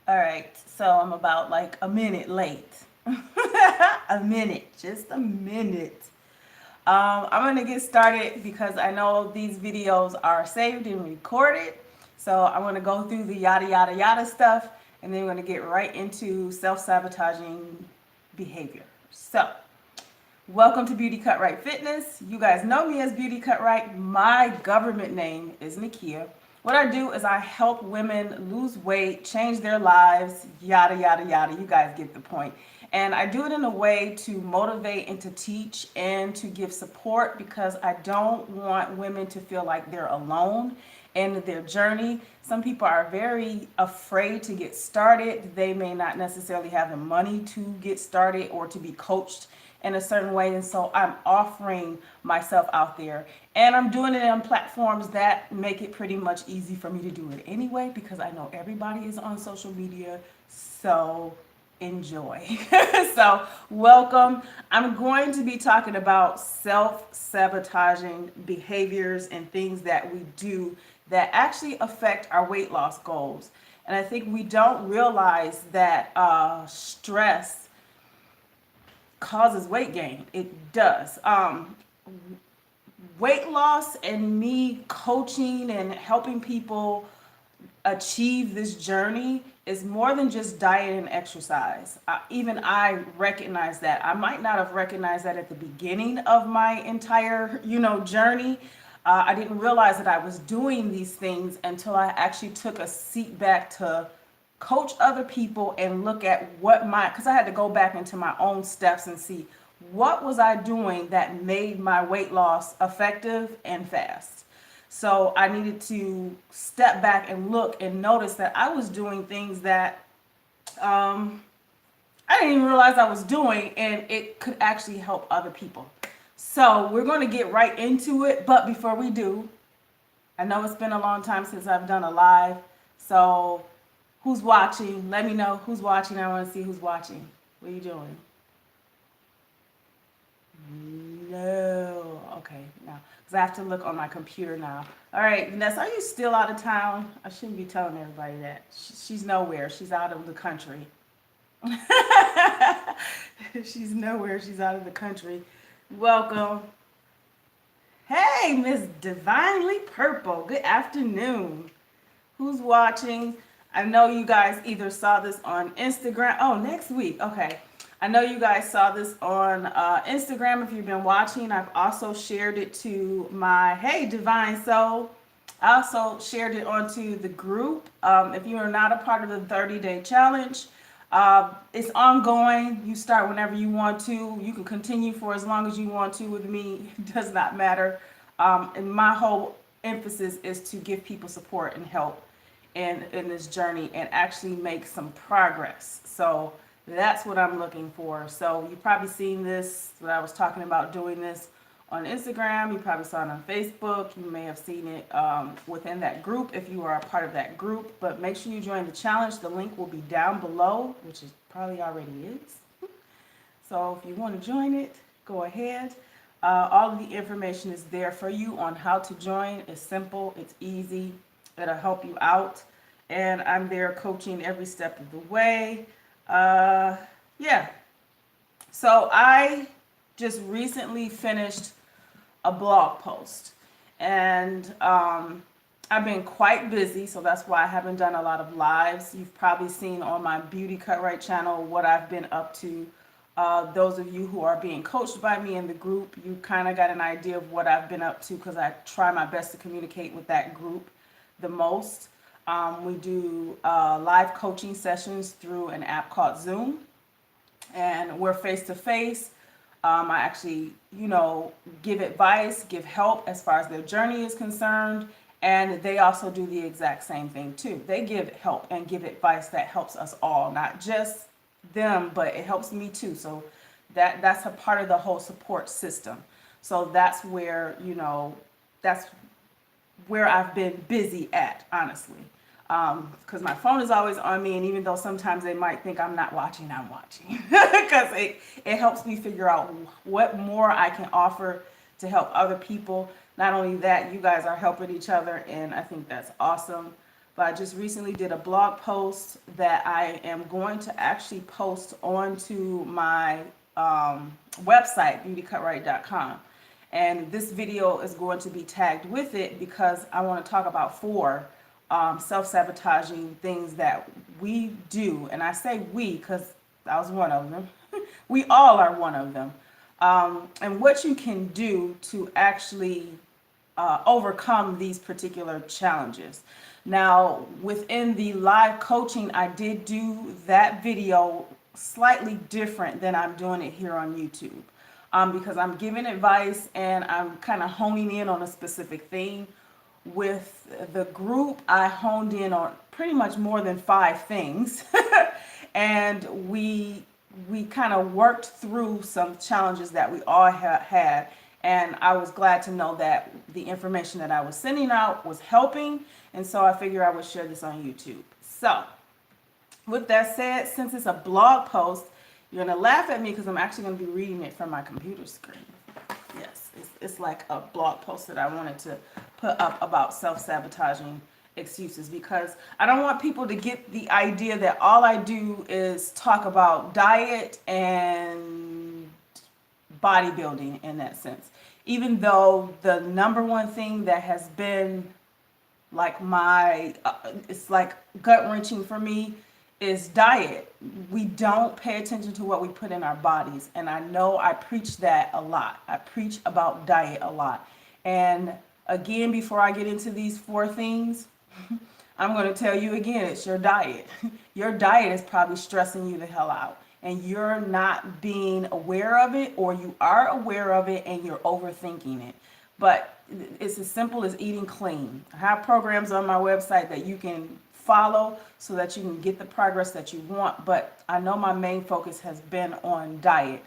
All right, so I'm about like a minute late. A minute, just a minute. I'm gonna get started because I know these videos are saved and recorded. So I'm gonna go through the yada yada yada stuff, and then we're gonna get right into self-sabotaging behavior. So, welcome to Beauty Cut Right Fitness. You guys know me as Beauty Cut Right. My government name is Nakia. What I do is I help women lose weight, change their lives, yada, yada, yada. You guys get the point. And I do it in a way to motivate and to teach and to give support because I don't want women to feel like they're alone in their journey. Some people are very afraid to get started. They may not necessarily have the money to get started or to be coached in a certain way, and so I'm offering myself out there, and I'm doing it on platforms that make it pretty much easy for me to do it anyway because I know everybody is on social media. So enjoy. So welcome. I'm going to be talking about self-sabotaging behaviors and things that we do that actually affect our weight loss goals. And I think we don't realize that stress causes weight gain. It does. Weight loss and me coaching and helping people achieve this journey is more than just diet and exercise. Even I recognize that. I might not have recognized that at the beginning of my entire, journey. I didn't realize that I was doing these things until I actually took a seat back to coach other people and look at because I had to go back into my own steps and see what was I doing that made my weight loss effective and fast. So I needed to step back and look and notice that I was doing things that I didn't even realize I was doing, and it could actually help other people. So we're going to get right into it. But before we do, I know it's been a long time since I've done a live. So who's watching? Let me know who's watching. I want to see who's watching. What are you doing? No. Okay, no. Because I have to look on my computer now. All right, Vanessa, are you still out of town? I shouldn't be telling everybody that. She's nowhere. She's out of the country. She's nowhere. She's out of the country. Welcome. Hey, Miss Divinely Purple. Good afternoon. Who's watching? I know you guys either saw this on Instagram. Oh, next week. Okay. I know you guys saw this on Instagram if you've been watching. I've also shared it to my, hey, Divine Soul. I also shared it onto the group. If you are not a part of the 30-day challenge, it's ongoing. You start whenever you want to. You can continue for as long as you want to with me. It does not matter. And my whole emphasis is to give people support and help in this journey and actually make some progress. So that's what I'm looking for. So you've probably seen this, when I was talking about doing this on Instagram. You probably saw it on Facebook. You may have seen it within that group if you are a part of that group. But make sure you join the challenge. The link will be down below, which is probably already is. So if you want to join it, go ahead. All of the information is there for you on how to join. It's simple. It's easy. It'll help you out. And I'm there coaching every step of the way. Yeah. So I just recently finished a blog post, and I've been quite busy, so that's why I haven't done a lot of lives. You've probably seen on my Beauty Cut Right channel what I've been up to. Those of you who are being coached by me in the group, you kind of got an idea of what I've been up to because I try my best to communicate with that group the most. We do live coaching sessions through an app called Zoom, and we're face-to-face. I actually, give advice, give help as far as their journey is concerned, and they also do the exact same thing too. They give help and give advice that helps us all, not just them, but it helps me too. So that's a part of the whole support system. So that's where, that's where I've been busy at, honestly. Because my phone is always on me, and even though sometimes they might think I'm not watching, I'm watching. Because it helps me figure out what more I can offer to help other people. Not only that, you guys are helping each other, and I think that's awesome. but I just recently did a blog post that I am going to actually post onto my website, beautycutright.com. And this video is going to be tagged with it because I want to talk about 4 self-sabotaging things that we do. And I say we because I was one of them. We all are one of them. And what you can do to actually overcome these particular challenges. Now, within the live coaching, I did do that video slightly different than I'm doing it here on YouTube. Because I'm giving advice and I'm kind of honing in on a specific theme. With the group, I honed in on pretty much more than 5 things. And we kind of worked through some challenges that we all had. And I was glad to know that the information that I was sending out was helping. And so I figured I would share this on YouTube. So with that said, since it's a blog post, you're going to laugh at me because I'm actually going to be reading it from my computer screen. Yes, it's like a blog post that I wanted to put up about self-sabotaging excuses, because I don't want people to get the idea that all I do is talk about diet and bodybuilding in that sense. Even though the number one thing that has been like my, it's like gut-wrenching for me is diet. We don't pay attention to what we put in our bodies. And I know I preach that a lot. I preach about diet a lot. And again, before I get into these 4 things, I'm going to tell you again, it's your diet. Your diet is probably stressing you the hell out. And you're not being aware of it, or you are aware of it and you're overthinking it. But it's as simple as eating clean. I have programs on my website that you can follow so that you can get the progress that you want. But I know my main focus has been on diet.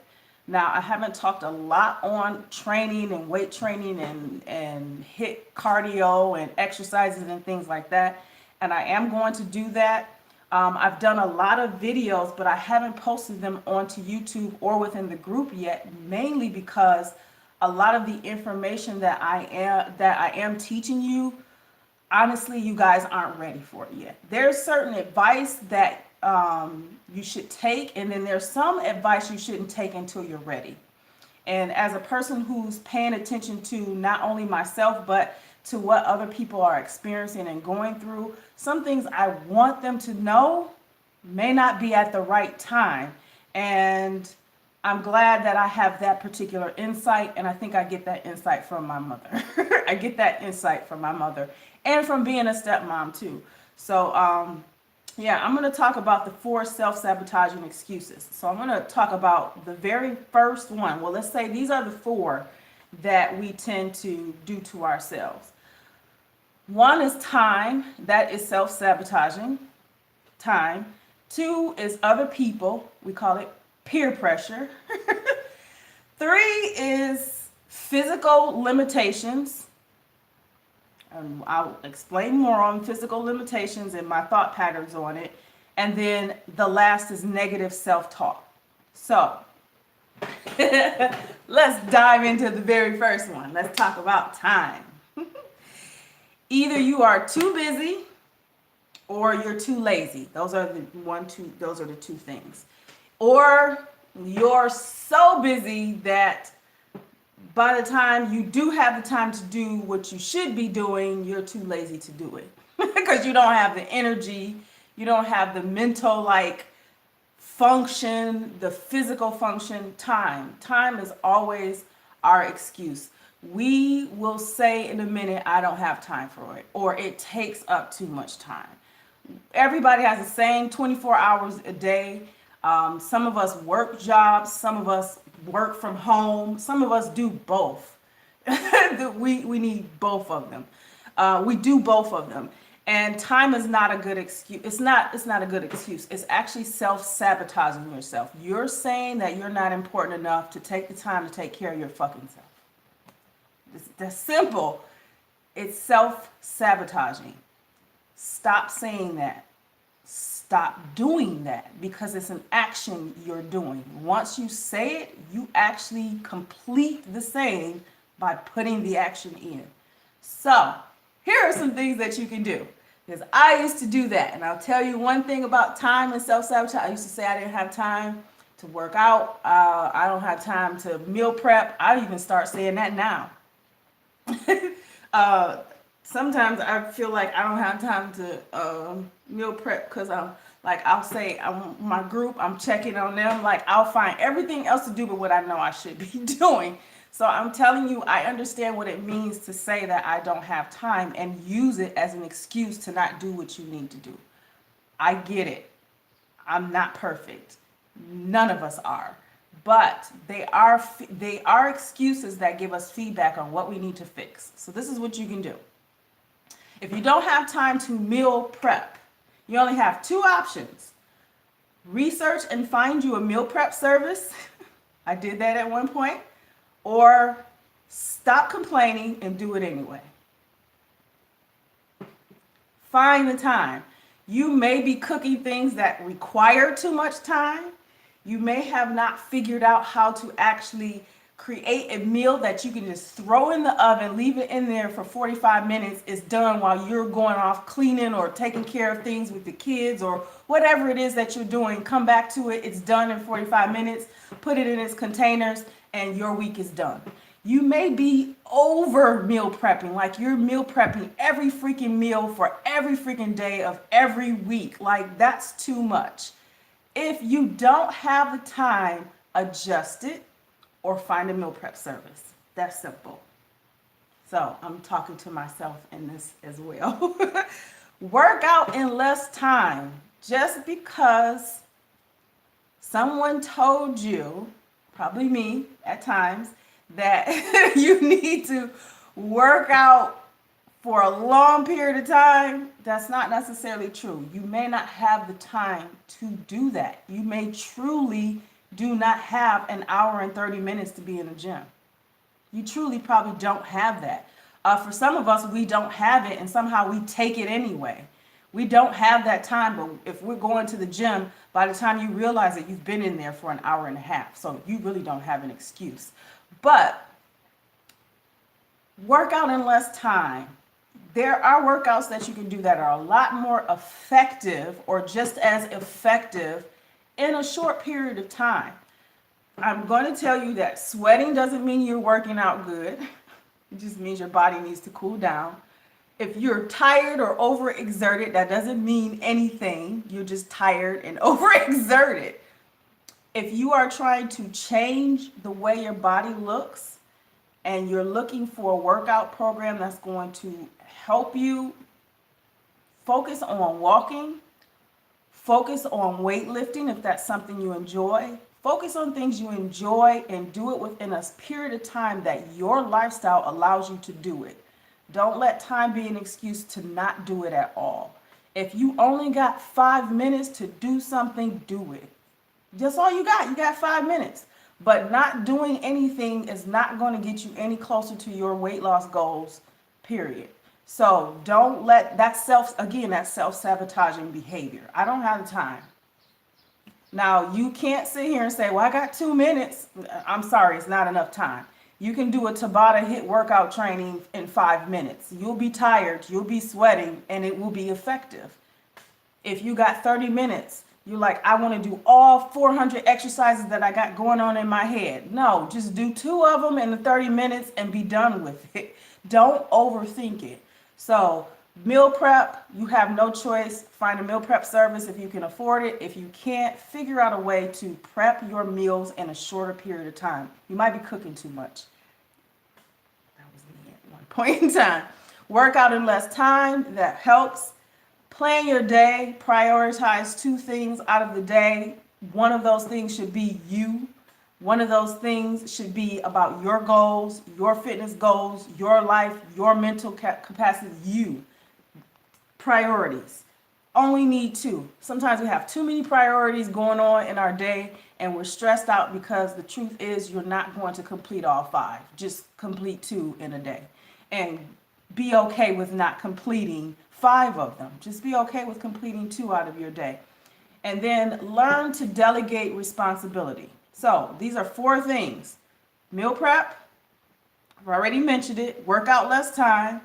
Now, I haven't talked a lot on training and weight training and HIIT cardio and exercises and things like that. And I am going to do that. I've done a lot of videos, but I haven't posted them onto YouTube or within the group yet, mainly because a lot of the information that I am teaching you, honestly, you guys aren't ready for it yet. There's certain advice that you should take, and then there's some advice you shouldn't take until you're ready. And as a person who's paying attention to not only myself, but to what other people are experiencing and going through, some things I want them to know may not be at the right time. And I'm glad that I have that particular insight, and I think I get that insight from my mother. I get that insight from my mother and from being a stepmom too. So yeah, I'm going to talk about the 4 self-sabotaging excuses. So I'm going to talk about the very first one. Well, let's say these are the 4 that we tend to do to ourselves. 1 is time. That is self-sabotaging. Time. 2 is other people. We call it peer pressure. 3 is physical limitations. And I'll explain more on physical limitations and my thought patterns on it. And then the last is negative self-talk. So let's dive into the very first one. Let's talk about time. Either you are too busy or you're too lazy. Those are the 2 things. Or you're so busy that by the time you do have the time to do what you should be doing, you're too lazy to do it. Because you don't have the energy, you don't have the mental function, the physical function. Time is always our excuse. We will say in a minute, I don't have time for it, or it takes up too much time. Everybody has the same 24 hours a day. Some of us work jobs, some of us work from home, some of us do both. we need both of them. We do both of them. And time is not a good excuse. It's not a good excuse. It's actually self-sabotaging yourself. You're saying that you're not important enough to take the time to take care of your fucking self. That's simple. It's self-sabotaging. Stop saying that. Stop doing that, because it's an action you're doing. Once you say it, you actually complete the saying by putting the action in. So here are some things that you can do. Because I used to do that. And I'll tell you one thing about time and self-sabotage. I used to say I didn't have time to work out. I don't have time to meal prep. I even start saying that now. Sometimes I feel like I don't have time to meal prep because I'm like, I'll say my group, I'm checking on them. Like, I'll find everything else to do but what I know I should be doing. So I'm telling you, I understand what it means to say that I don't have time and use it as an excuse to not do what you need to do. I get it. I'm not perfect. None of us are. But they are excuses that give us feedback on what we need to fix. So this is what you can do. If you don't have time to meal prep, you only have two options. Research and find you a meal prep service. I did that at one point. Or stop complaining and do it anyway. Find the time. You may be cooking things that require too much time. You may have not figured out how to actually create a meal that you can just throw in the oven, leave it in there for 45 minutes. It's done while you're going off cleaning or taking care of things with the kids or whatever it is that you're doing. Come back to it. It's done in 45 minutes. Put it in its containers and your week is done. You may be over meal prepping, like you're meal prepping every freaking meal for every freaking day of every week. Like, that's too much. If you don't have the time, adjust it or find a meal prep service. That's simple. So I'm talking to myself in this as well. Work out in less time. Just because someone told you, probably me at times, that you need to work out for a long period of time, that's not necessarily true. You may not have the time to do that. You may truly do not have an hour and 30 minutes to be in the gym. You truly probably don't have that. For some of us, we don't have it and somehow we take it anyway. We don't have that time, but if we're going to the gym, by the time you realize it, you've been in there for an hour and a half. So you really don't have an excuse. But work out in less time. There are workouts that you can do that are a lot more effective or just as effective in a short period of time. I'm going to tell you that sweating doesn't mean you're working out good. It just means your body needs to cool down. If you're tired or overexerted, that doesn't mean anything. You're just tired and overexerted. If you are trying to change the way your body looks and you're looking for a workout program that's going to help you, focus on walking, focus on weightlifting if that's something you enjoy. Focus on things you enjoy and do it within a period of time that your lifestyle allows you to do it. Don't let time be an excuse to not do it at all. If you only got 5 minutes to do something, do it. That's all you got. You got 5 minutes. But not doing anything is not going to get you any closer to your weight loss goals, period. So don't let that self-sabotaging behavior. I don't have the time. Now, you can't sit here and say, well, I got 2 minutes. I'm sorry, it's not enough time. You can do a Tabata HIIT workout training in 5 minutes. You'll be tired, you'll be sweating, and it will be effective. If you got 30 minutes, you're like, I want to do all 400 exercises that I got going on in my head. No, just do 2 of them in the 30 minutes and be done with it. Don't overthink it. So meal prep, you have no choice. Find a meal prep service if you can afford it. If you can't, figure out a way to prep your meals in a shorter period of time. You might be cooking too much. That was me at one point in time. Work out in less time, that helps. Plan your day, prioritize 2 things out of the day. One of those things should be you. One of those things should be about your goals, your fitness goals, your life, your mental capacity, you. Priorities. Only need 2. Sometimes we have too many priorities going on in our day and we're stressed out because the truth is you're not going to complete all 5. Just complete 2 in a day. And be okay with not completing 5 of them. Just be okay with completing 2 out of your day. And then learn to delegate responsibility. So these are 4 things. Meal prep, I've already mentioned it. Work out less time.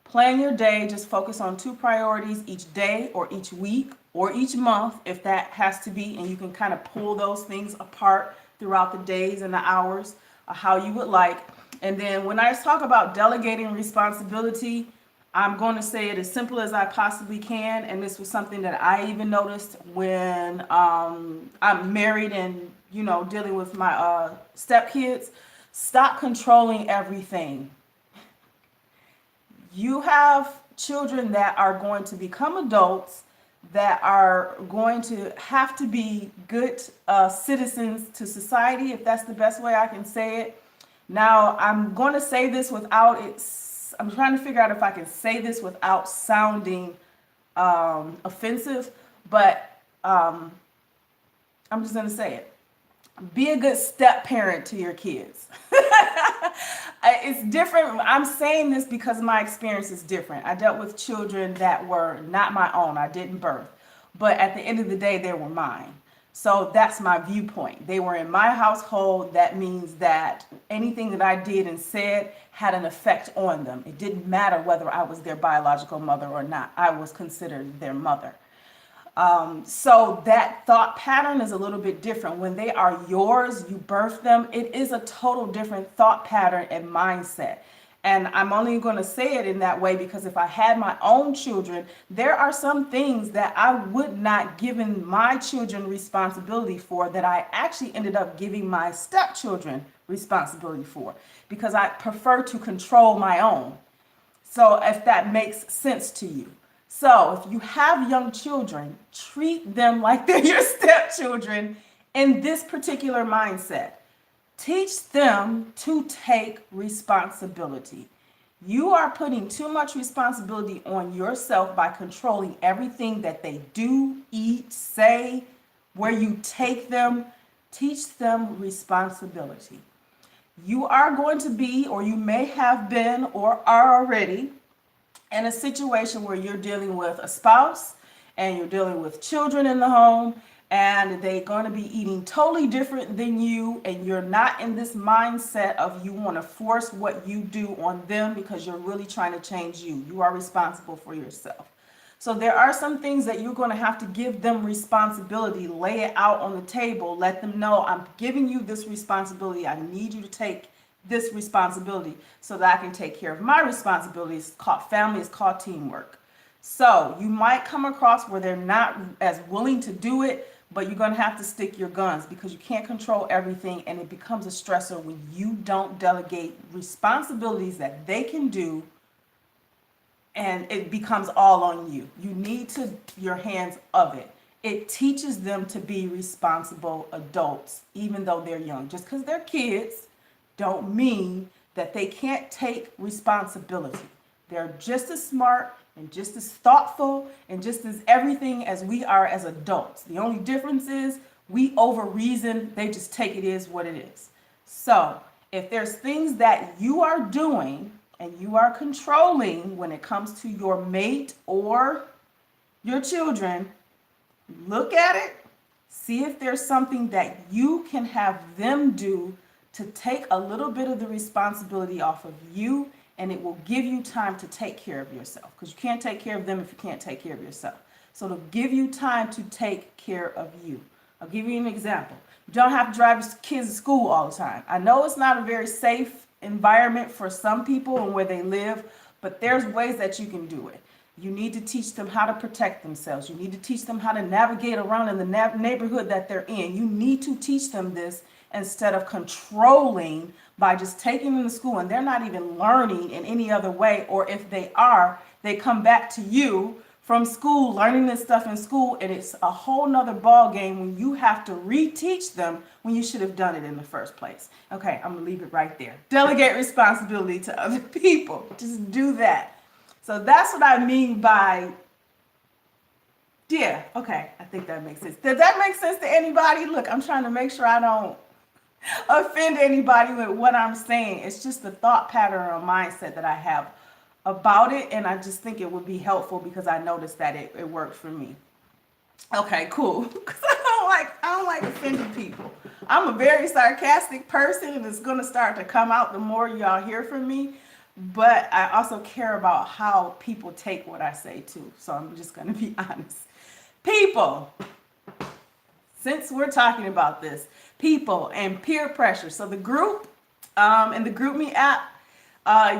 Plan your day. Just focus on 2 priorities each day or each week or each month, if that has to be. And you can kind of pull those things apart throughout the days and the hours, how you would like. And then when I talk about delegating responsibility, I'm going to say it as simple as I possibly can. And this was something that I even noticed when I'm married and, dealing with my stepkids. Stop controlling everything. You have children that are going to become adults, that are going to have to be good citizens to society, if that's the best way I can say it. Now, I'm going to say this without it. I'm trying to figure out if I can say this without sounding offensive, but I'm just going to say it. Be a good step parent to your kids. It's different. I'm saying this because my experience is different. I dealt with children that were not my own. I didn't birth. But at the end of the day, they were mine. So that's my viewpoint. They were in my household. That means that anything that I did and said had an effect on them. It didn't matter whether I was their biological mother or not. I was considered their mother. So that thought pattern is a little bit different. When they are yours, you birth them, it is a total different thought pattern and mindset. And I'm only going to say it in that way because if I had my own children, there are some things that I would not given my children responsibility for that I actually ended up giving my stepchildren responsibility for because I prefer to control my own. So if that makes sense to you. So if you have young children, treat them like they're your stepchildren in this particular mindset. Teach them to take responsibility. You are putting too much responsibility on yourself by controlling everything that they do, eat, say, where you take them. Teach them responsibility. You are going to be, or you may have been, or are already in a situation where you're dealing with a spouse and you're dealing with children in the home and they're going to be eating totally different than you, and you're not in this mindset of you want to force what you do on them because you're really trying to change you. You are responsible for yourself. So there are some things that you're going to have to give them responsibility, lay it out on the table, let them know I'm giving you this responsibility. I need you to take this responsibility so that I can take care of my responsibilities. It's called family, it's called teamwork. So you might come across where they're not as willing to do it, but you're going to have to stick your guns because you can't control everything, and it becomes a stressor when you don't delegate responsibilities that they can do, and it becomes all on you. You need to your hands of it. It teaches them to be responsible adults, even though they're young. Just because they're kids don't mean that they can't take responsibility. They're just as smart and just as thoughtful and just as everything as we are as adults. The only difference is we over reason, they just take it is what it is. So if there's things that you are doing and you are controlling when it comes to your mate or your children, look at it, see if there's something that you can have them do to take a little bit of the responsibility off of you, and it will give you time to take care of yourself, because you can't take care of them if you can't take care of yourself. So it'll give you time to take care of you. I'll give you an example. You don't have to drive your kids to school all the time. I know it's not a very safe environment for some people and where they live, but there's ways that you can do it. You need to teach them how to protect themselves. You need to teach them how to navigate around in the neighborhood that they're in. You need to teach them this instead of controlling by just taking them to school and they're not even learning in any other way. Or if they are, they come back to you from school, learning this stuff in school, and it's a whole nother ball game when you have to reteach them when you should have done it in the first place. Okay, I'm gonna leave it right there. Delegate responsibility to other people. Just do that. So that's what I mean by, yeah, okay, I think that makes sense. Does that make sense to anybody? Look, I'm trying to make sure I don't offend anybody with what I'm saying. It's just the thought pattern or mindset that I have about it, and I just think it would be helpful because I noticed that it worked for me. Okay, cool. Because I don't like offending people. I'm a very sarcastic person, and it's gonna start to come out the more y'all hear from me. but I also care about how people take what I say too. So I'm just going to be honest. People, since we're talking about this, people and peer pressure. So the group in the GroupMe app,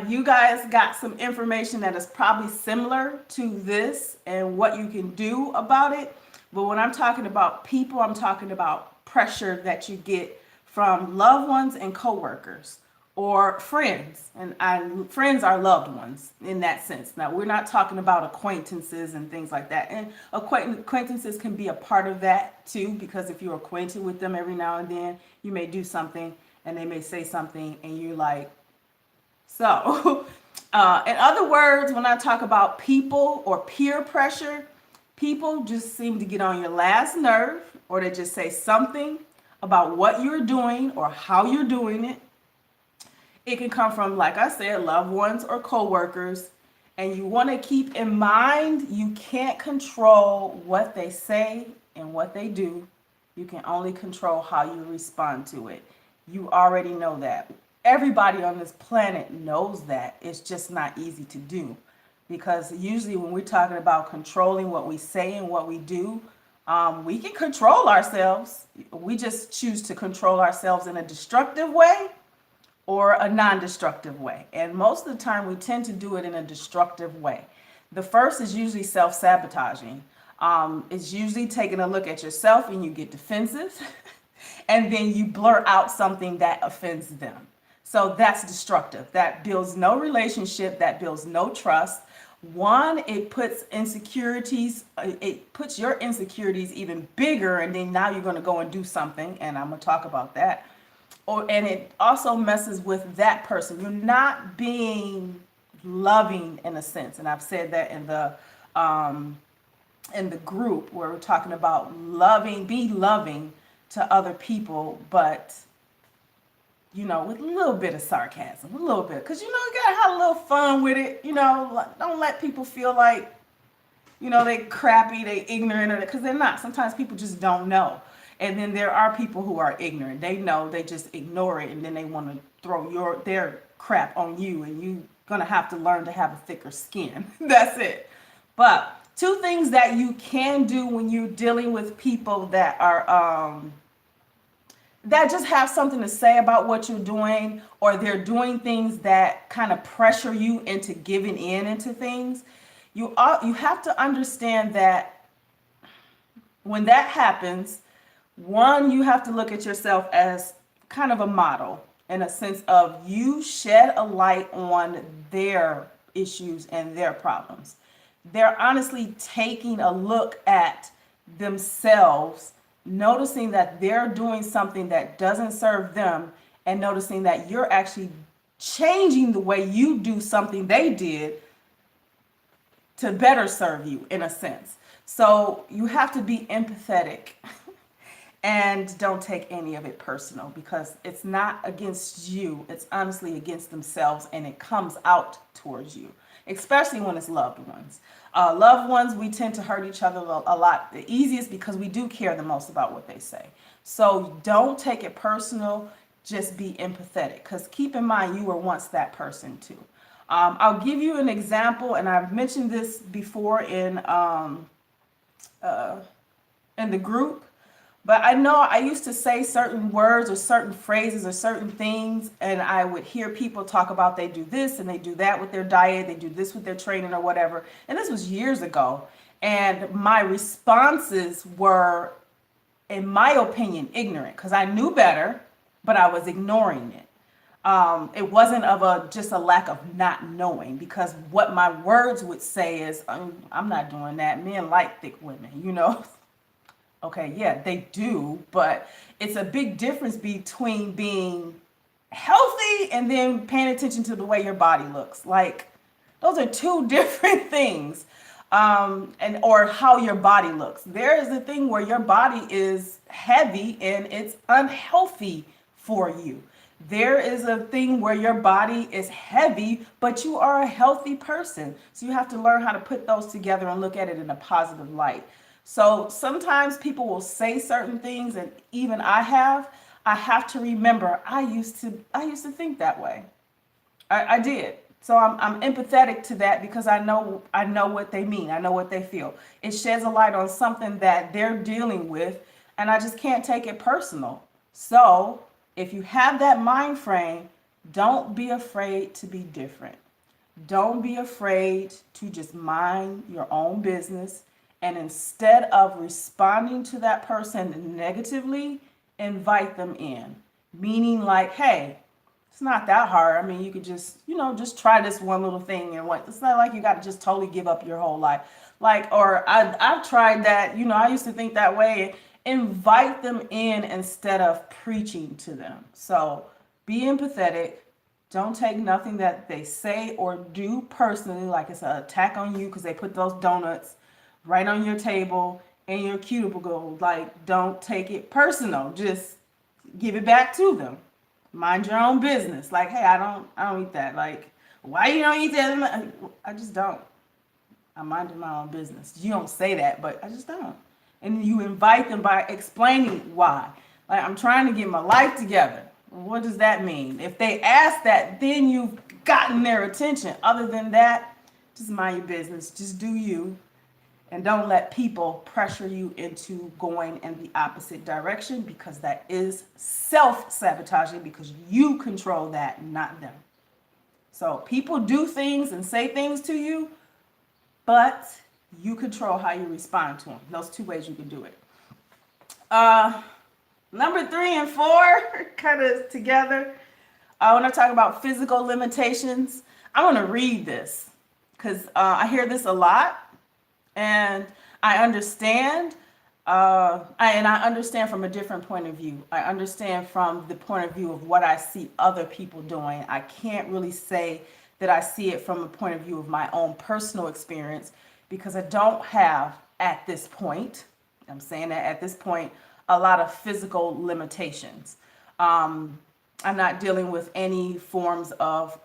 you guys got some information that is probably similar to this and what you can do about it. But when I'm talking about people, I'm talking about pressure that you get from loved ones and coworkers or friends. And friends are loved ones in that sense. Now, we're not talking about acquaintances and things like that. And acquaintances can be a part of that too, because if you're acquainted with them every now and then, you may do something and they may say something and you're like, so, in other words, when I talk about people or peer pressure, people just seem to get on your last nerve, or they just say something about what you're doing or how you're doing it. It can come from, like I said, loved ones or coworkers. And you want to keep in mind, you can't control what they say and what they do. You can only control how you respond to it. You already know that. Everybody on this planet knows that. It's just not easy to do, because usually when we're talking about controlling what we say and what we do, we can control ourselves. We just choose to control ourselves in a destructive way or a non-destructive way. And most of the time we tend to do it in a destructive way. The first is usually self-sabotaging. It's usually taking a look at yourself and you get defensive and then you blurt out something that offends them. So that's destructive. That builds no relationship, that builds no trust. One, it puts your insecurities even bigger, and then now you're going to go and do something, and I'm going to talk about that. And it also messes with that person. You're not being loving in a sense, and I've said that in the group where we're talking about be loving to other people, but with a little bit of sarcasm, a little bit, because you gotta have a little fun with it. Don't let people feel like they crappy, they ignorant, because they're not. Sometimes people just don't know. And then there are people who are ignorant. They know, they just ignore it, and then they want to throw their crap on you, and you're gonna have to learn to have a thicker skin. That's it. But two things that you can do when you're dealing with people that are that just have something to say about what you're doing, or they're doing things that kind of pressure you into giving into things. You have to understand that when that happens, one, you have to look at yourself as kind of a model, in a sense of you shed a light on their issues and their problems. They're honestly taking a look at themselves, noticing that they're doing something that doesn't serve them, and noticing that you're actually changing the way you do something they did to better serve you, in a sense. So you have to be empathetic and don't take any of it personal, because it's not against you. It's honestly against themselves, and it comes out towards you, especially when it's loved ones. Loved ones, we tend to hurt each other a lot the easiest because we do care the most about what they say. So don't take it personal. Just be empathetic, because keep in mind, you were once that person too. I'll give you an example, and I've mentioned this before in the group. But I know I used to say certain words or certain phrases or certain things, and I would hear people talk about they do this and they do that with their diet, they do this with their training or whatever. And this was years ago. And my responses were, in my opinion, ignorant, because I knew better, but I was ignoring it. It wasn't just a lack of not knowing, because what my words would say is, I'm not doing that. Men like thick women, Okay, yeah, they do, but it's a big difference between being healthy and then paying attention to the way your body looks. Like, those are two different things, or how your body looks. There is a thing where your body is heavy and it's unhealthy for you. There is a thing where your body is heavy, but you are a healthy person. So you have to learn how to put those together and look at it in a positive light. So sometimes people will say certain things, and even I have to remember I used to think that way. I did. So I'm empathetic to that because I know what they mean. I know what they feel. It sheds a light on something that they're dealing with, and I just can't take it personal. So if you have that mind frame, don't be afraid to be different. Don't be afraid to just mind your own business. And instead of responding to that person negatively, invite them in. Meaning like, hey, it's not that hard. I mean, you could just, just try this one little thing and what. It's not like you got to just totally give up your whole life. Like, or I've tried that, I used to think that way. Invite them in instead of preaching to them. So be empathetic. Don't take nothing that they say or do personally, like it's an attack on you because they put those donuts right on your table in your cubicle. Like, don't take it personal. Just give it back to them. Mind your own business. Like, hey, I don't eat that. Like, why you don't eat that? I just don't. I'm minding my own business. You don't say that, but I just don't. And you invite them by explaining why. Like, I'm trying to get my life together. What does that mean? If they ask that, then you've gotten their attention. Other than that, just mind your business. Just do you. And don't let people pressure you into going in the opposite direction, because that is self-sabotaging, because you control that, not them. So people do things and say things to you, but you control how you respond to them. Those two ways you can do it. Number 3 and 4, kind of together. I want to talk about physical limitations. I want to read this because I hear this a lot. And I understand, and I understand from a different point of view. I understand from the point of view of what I see other people doing. I can't really say that I see it from a point of view of my own personal experience, because I don't have, at this point, I'm saying that at this point, a lot of physical limitations. I'm not dealing with any forms of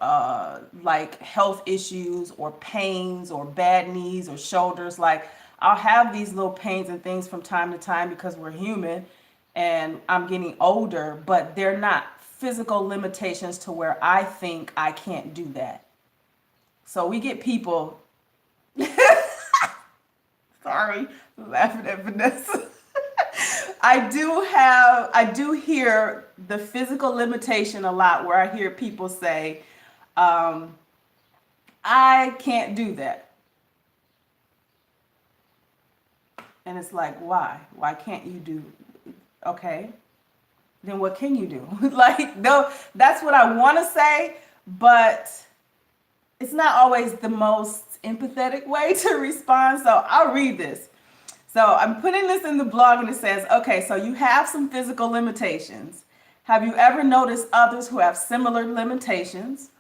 like health issues or pains or bad knees or shoulders. Like, I'll have these little pains and things from time to time because we're human and I'm getting older, but they're not physical limitations to where I think I can't do that. So we get people, sorry, laughing at Vanessa. I do hear the physical limitation a lot, where I hear people say, I can't do that. And it's like, why? Why can't you do? Okay, then what can you do? Like, no, that's what I want to say, but it's not always the most empathetic way to respond. So I'll read this. So I'm putting this in the blog, and it says, okay, so you have some physical limitations. Have you ever noticed others who have similar limitations,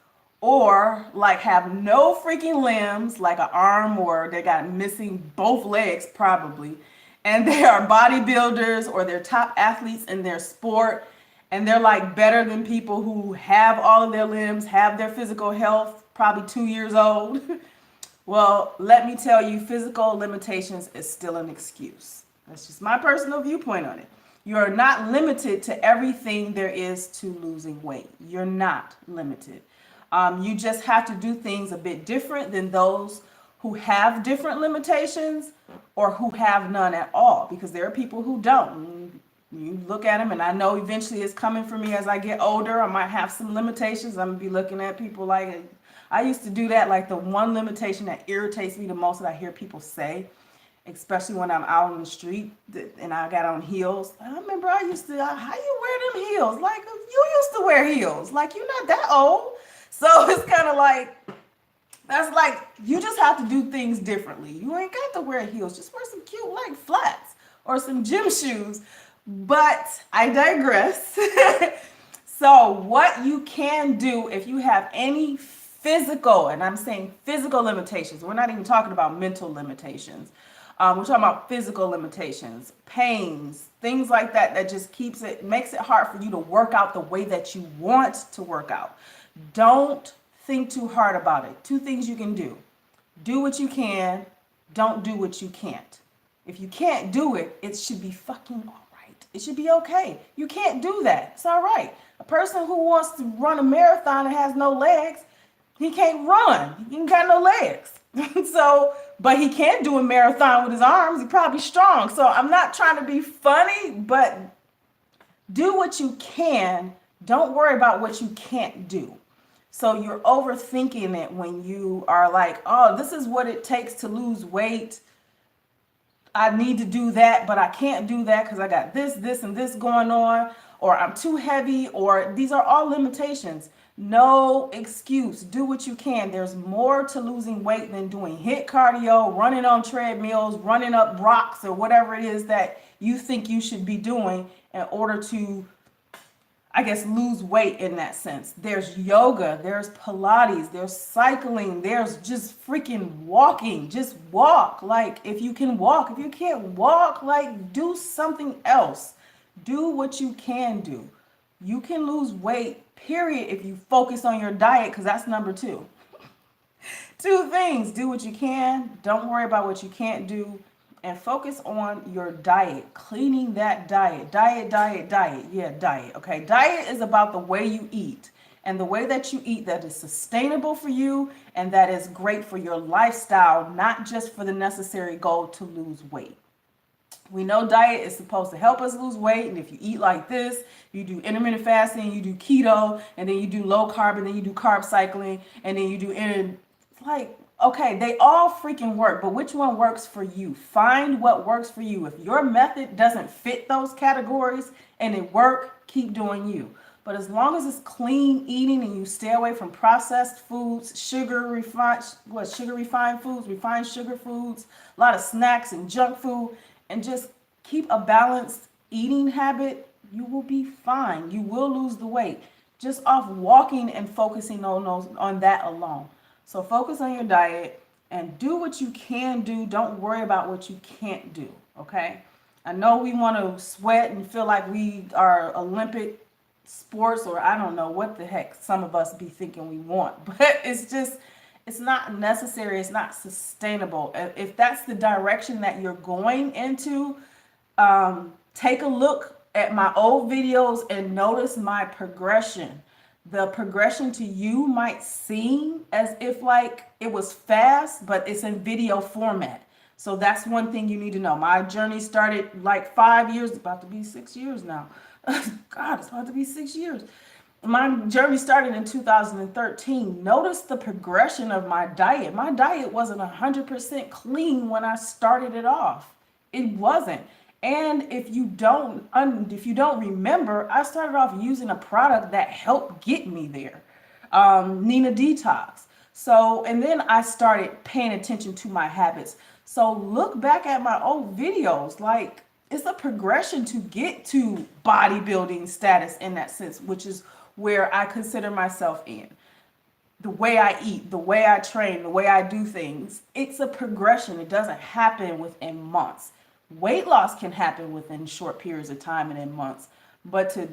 or like have no freaking limbs, like an arm, or they got missing both legs probably, and they are bodybuilders or they're top athletes in their sport, and they're like better than people who have all of their limbs, have their physical health, probably 2 years old? Well, let me tell you, physical limitations is still an excuse. That's just my personal viewpoint on it. You're not limited to everything there is to losing weight. You're not limited. You just have to do things a bit different than those who have different limitations or who have none at all, because there are people who don't. You look at them, and I know eventually it's coming for me as I get older. I might have some limitations. I'm going to be looking at people like, I used to do that. Like, the one limitation that irritates me the most that I hear people say, especially when I'm out on the street and I got on heels. I remember I used to, how you wear them heels? Like, you used to wear heels. Like, you're not that old. So it's kind of like, that's like, you just have to do things differently. You ain't got to wear heels. Just wear some cute, like, flats or some gym shoes. But I digress. So what you can do if you have any physical, and I'm saying physical limitations, we're not even talking about mental limitations. We're talking about physical limitations, pains, things like that, that just makes it hard for you to work out the way that you want to work out. Don't think too hard about it. 2 things you can do. Do what you can. Don't do what you can't. If you can't do it, it should be fucking all right. It should be okay. You can't do that. It's all right. A person who wants to run a marathon and has no legs, He can't run. He ain't got no legs. So, but he can do a marathon with his arms. He's probably strong. So I'm not trying to be funny, but do what you can. Don't worry about what you can't do. So you're overthinking it when you are like, oh, this is what it takes to lose weight. I need to do that, but I can't do that because I got this, and this going on, or I'm too heavy, or these are all limitations. No excuse. Do what you can. There's more to losing weight than doing HIIT cardio, running on treadmills, running up rocks, or whatever it is that you think you should be doing in order to, I guess, lose weight in that sense. There's yoga, there's Pilates, there's cycling, there's just freaking walking. Just walk. Like, if you can walk, if you can't walk, like, do something else. Do what you can do. You can lose weight, period, if you focus on your diet, because that's number 2. 2 things. Do what you can. Don't worry about what you can't do. And focus on your diet, cleaning that diet. Diet. Yeah, diet. Okay. Diet is about the way you eat and the way that you eat that is sustainable for you and that is great for your lifestyle, not just for the necessary goal to lose weight. We know diet is supposed to help us lose weight. And if you eat like this, you do intermittent fasting, you do keto, and then you do low carb, and then you do carb cycling, and then you do like, okay, they all freaking work, but which one works for you? Find what works for you. If your method doesn't fit those categories and it work, keep doing you. But as long as it's clean eating and you stay away from processed foods, refined foods, refined sugar foods, a lot of snacks and junk food, and just keep a balanced eating habit, you will be fine. You will lose the weight just off walking and focusing on that alone. So focus on your diet and do what you can do. Don't worry about what you can't do, okay? I know we want to sweat and feel like we are Olympic sports, or I don't know what the heck some of us be thinking we want, but it's not necessary. It's not sustainable. If that's the direction that you're going into, take a look at my old videos and notice my progression. The progression to you might seem as if like it was fast, but it's in video format. So that's one thing you need to know. My journey started like 5 years, about to be 6 years now. God, it's about to be 6 years. My journey started in 2013. Notice the progression of my diet. My diet wasn't 100% clean when I started it off. It wasn't. And if you don't remember, I started off using a product that helped get me there, Nina Detox. So, and then I started paying attention to my habits. So look back at my old videos, like it's a progression to get to bodybuilding status in that sense, which is where I consider myself in. The way I eat, the way I train, the way I do things, it's a progression. It doesn't happen within months. Weight loss can happen within short periods of time and in months, but to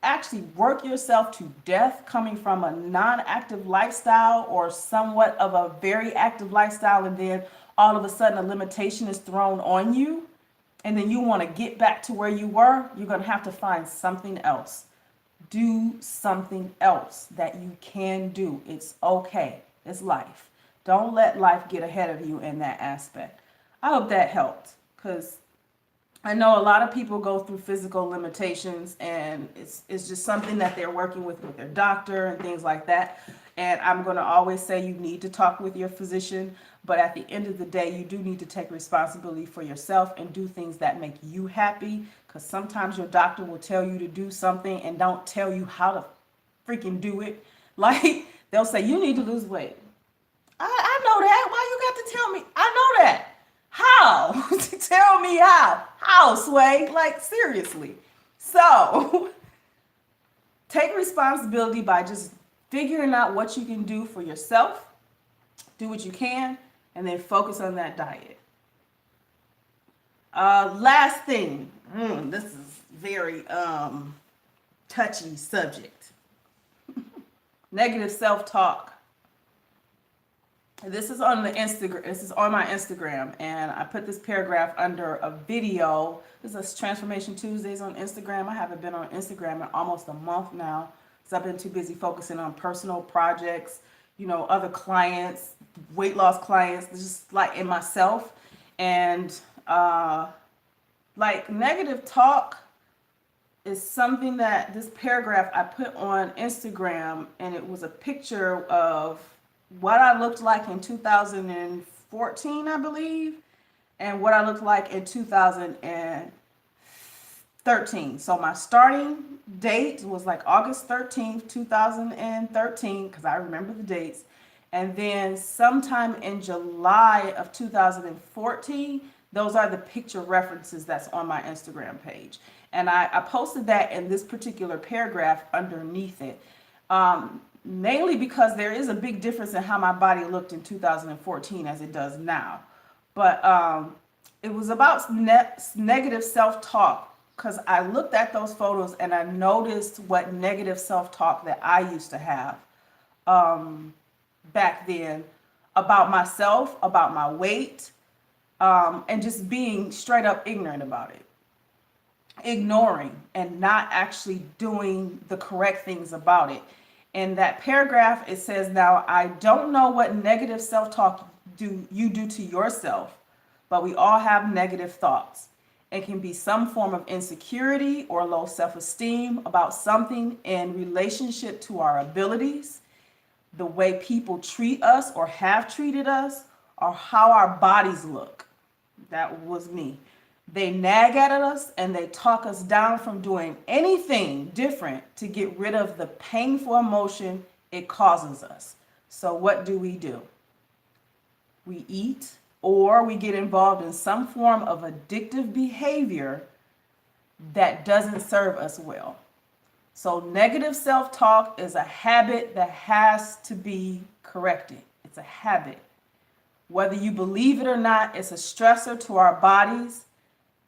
actually work yourself to death coming from a non-active lifestyle or somewhat of a very active lifestyle, and then all of a sudden a limitation is thrown on you, and then you want to get back to where you were, you're going to have to find something else. Do something else that you can do. It's okay. It's life. Don't let life get ahead of you in that aspect. I hope that helped, because I know a lot of people go through physical limitations, and it's just something that they're working with their doctor and things like that. And I'm going to always say you need to talk with your physician, but at the end of the day, you do need to take responsibility for yourself and do things that make you happy, because sometimes your doctor will tell you to do something and don't tell you how to freaking do it. Like, they'll say, you need to lose weight. I know that. Why you got to tell me? I know that. How? Tell me how. How, Sway? Like, seriously. So, take responsibility by just figuring out what you can do for yourself. Do what you can, and then focus on that diet. Last thing. This is very touchy subject. Negative self-talk. This is on the Instagram. This is on my Instagram, and I put this paragraph under a video. This is Transformation Tuesdays on Instagram. I haven't been on Instagram in almost a month now, because I've been too busy focusing on personal projects, other clients, weight loss clients, just like in myself. And like negative talk is something that this paragraph I put on Instagram, and it was a picture of what I looked like in 2014, I believe, and what I looked like in 2013. So my starting date was like August 13th, 2013, because I remember the dates. And then sometime in July of 2014, those are the picture references that's on my Instagram page. And I posted that in this particular paragraph underneath it. Mainly because there is a big difference in how my body looked in 2014 as it does now. But it was about negative self-talk, because I looked at those photos and I noticed what negative self-talk that I used to have back then about myself, about my weight, and just being straight up ignorant about it. Ignoring and not actually doing the correct things about it. In that paragraph, it says, now, I don't know what negative self-talk you do to yourself, but we all have negative thoughts. It can be some form of insecurity or low self-esteem about something in relationship to our abilities, the way people treat us or have treated us, or how our bodies look. That was me. They nag at us and they talk us down from doing anything different to get rid of the painful emotion it causes us. So what do? We eat, or we get involved in some form of addictive behavior that doesn't serve us well. So negative self-talk is a habit that has to be corrected. It's a habit. Whether you believe it or not, it's a stressor to our bodies,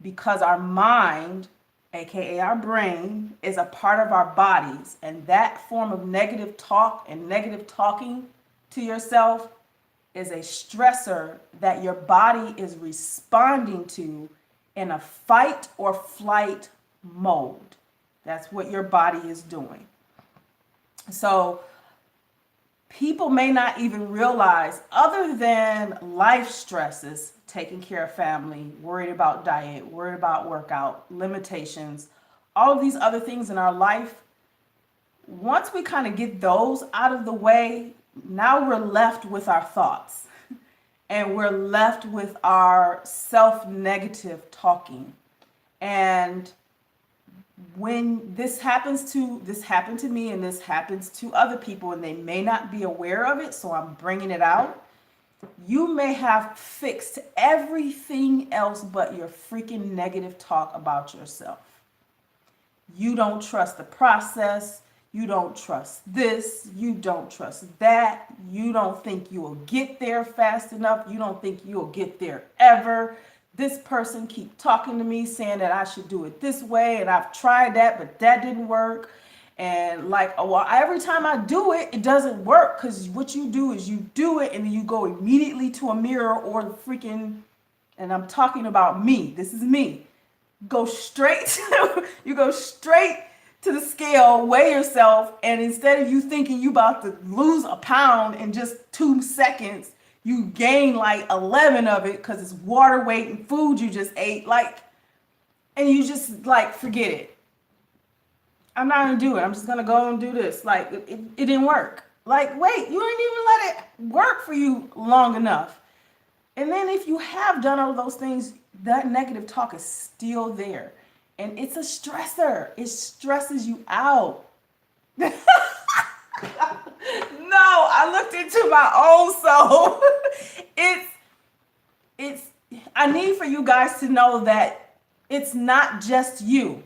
because our mind, aka our brain, is a part of our bodies. And that form of negative talk and negative talking to yourself is a stressor that your body is responding to in a fight or flight mode. That's what your body is doing. So people may not even realize, other than life stresses, taking care of family, worried about diet, worried about workout, limitations, all of these other things in our life, once we kind of get those out of the way, now we're left with our thoughts and we're left with our self-negative talking. And when this happened to me, and this happens to other people, and they may not be aware of it, so I'm bringing it out. You may have fixed everything else but your freaking negative talk about yourself. You don't trust the process. You don't trust this. You don't trust that. You don't think you will get there fast enough. You don't think you'll get there ever. This person keep talking to me saying that I should do it this way, and I've tried that, but that didn't work. And like, well, every time I do it, it doesn't work, because what you do is you do it and then you go immediately to a mirror or the freaking, and I'm talking about me. This is me. You go straight to the scale, weigh yourself, and instead of you thinking you about to lose a pound in just 2 seconds, you gain like 11 of it because it's water weight and food you just ate, like, and you just like, forget it. I'm not gonna do it. I'm just gonna go and do this. Like, it didn't work. Like, wait, you didn't even let it work for you long enough. And then if you have done all those things, that negative talk is still there. And it's a stressor. It stresses you out. No, I looked into my own soul. I need for you guys to know that it's not just you.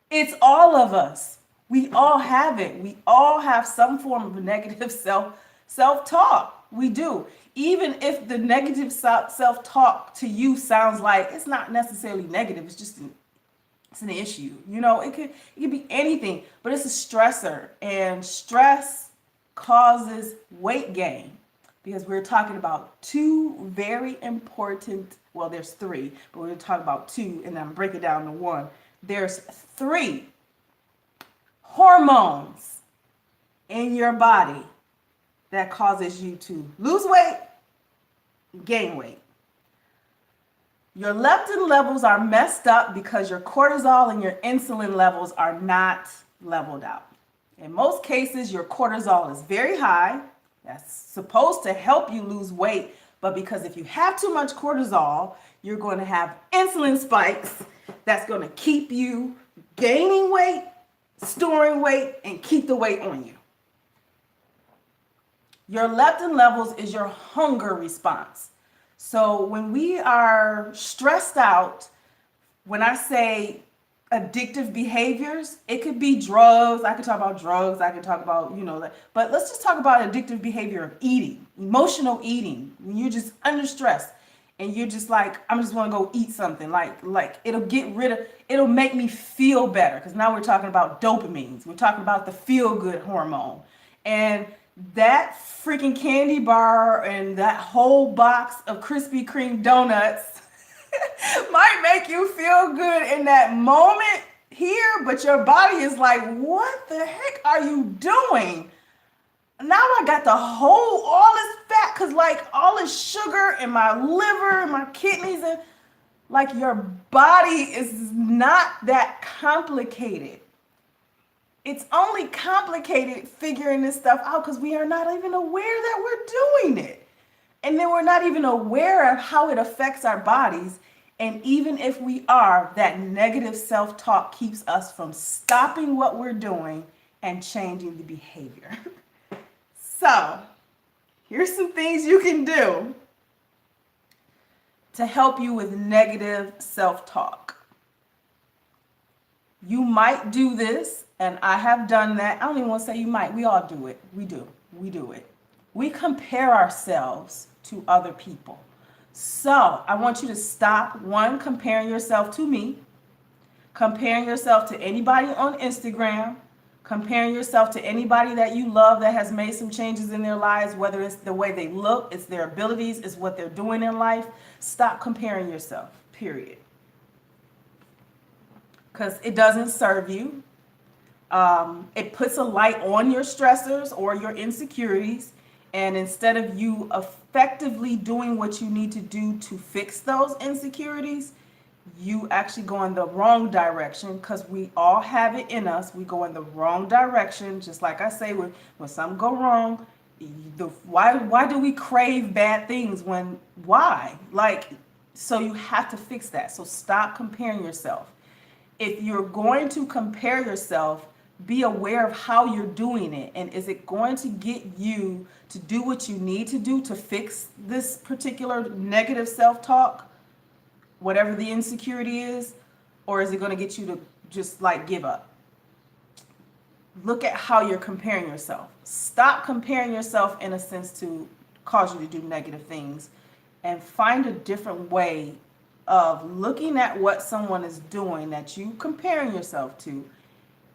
It's all of us. We all have it. We all have some form of negative self-talk. We do. Even if the negative self-talk to you sounds like it's not necessarily negative, it's just it's an issue. It could be anything, but it's a stressor, and stress causes weight gain, because we're talking about two very important, well, there's three, but we're going to talk about two, and then break it down to one. There's 3 hormones in your body that causes you to lose weight, gain weight. Your leptin levels are messed up because your cortisol and your insulin levels are not leveled out. In most cases, your cortisol is very high. That's supposed to help you lose weight, but because if you have too much cortisol, you're going to have insulin spikes that's going to keep you gaining weight, storing weight, and keep the weight on you. Your leptin levels is your hunger response. So when we are stressed out, when I say addictive behaviors, it could be drugs. I could talk about drugs. I could talk about, but let's just talk about addictive behavior of eating, emotional eating. When you're just under stress and you're just like, I'm just want to go eat something. Like it'll make me feel better. Because now we're talking about dopamines. We're talking about the feel good hormone. And that freaking candy bar and that whole box of Krispy Kreme donuts might make you feel good in that moment here, but your body is like, what the heck are you doing? Now I got all this fat, because like all this sugar in my liver and my kidneys, and like your body is not that complicated. It's only complicated figuring this stuff out because we are not even aware that we're doing it. And then we're not even aware of how it affects our bodies. And even if we are, that negative self-talk keeps us from stopping what we're doing and changing the behavior. So, here's some things you can do to help you with negative self-talk. You might do this, and I have done that. I don't even want to say you might. We all do it. We do it. We compare ourselves to other people. So I want you to stop, one, comparing yourself to me, comparing yourself to anybody on Instagram, comparing yourself to anybody that you love that has made some changes in their lives, whether it's the way they look, it's their abilities, it's what they're doing in life. Stop comparing yourself, period. Because it doesn't serve you. It puts a light on your stressors or your insecurities. And instead of you effectively doing what you need to do to fix those insecurities, you actually go in the wrong direction, because we all have it in us. We go in the wrong direction. Just like I say, when something go wrong, why do we crave bad things why? So you have to fix that. So stop comparing yourself. If you're going to compare yourself, be aware of how you're doing it. And is it going to get you to do what you need to do to fix this particular negative self-talk, whatever the insecurity is? Or is it going to get you to just give up? Look at how you're comparing yourself. Stop comparing yourself in a sense to cause you to do negative things, and find a different way of looking at what someone is doing that you comparing yourself to,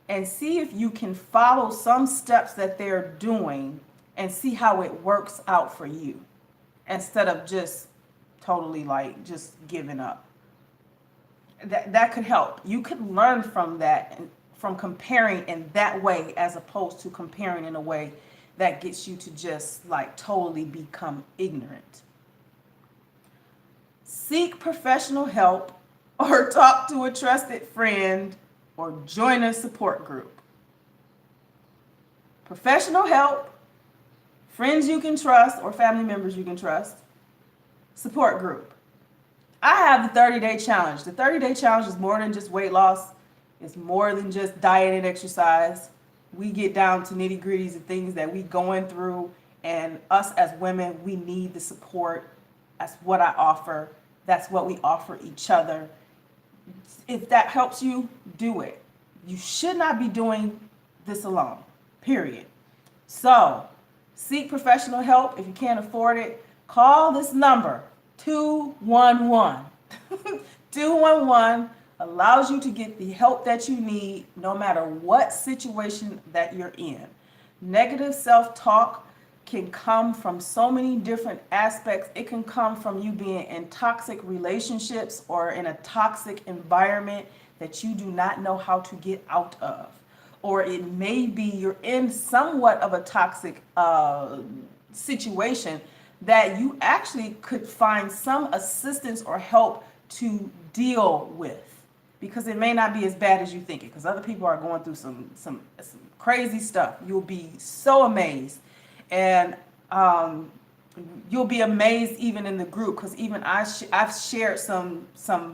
and see if you can follow some steps that they're doing and see how it works out for you, instead of just totally just giving up. That could help. You could learn from that, from comparing in that way, as opposed to comparing in a way that gets you to just totally become ignorant. Seek professional help, or talk to a trusted friend, or join a support group. Professional help, friends you can trust, or family members you can trust, support group. I have the 30-day challenge. The 30-day challenge is more than just weight loss. It's more than just diet and exercise. We get down to nitty-gritties of things that we going through, and us as women, we need the support. That's what I offer. That's what we offer each other. If that helps you, do it. You should not be doing this alone, period. So, seek professional help. If you can't afford it, call this number, 211. 211 allows you to get the help that you need no matter what situation that you're in. Negative self-talk can come from so many different aspects. It can come from you being in toxic relationships or in a toxic environment that you do not know how to get out of. or it may be you're in somewhat of a toxic situation that you actually could find some assistance or help to deal with, because it may not be as bad as you think it, because other people are going through some crazy stuff. You'll be so amazed. And you'll be amazed even in the group, because even I've shared some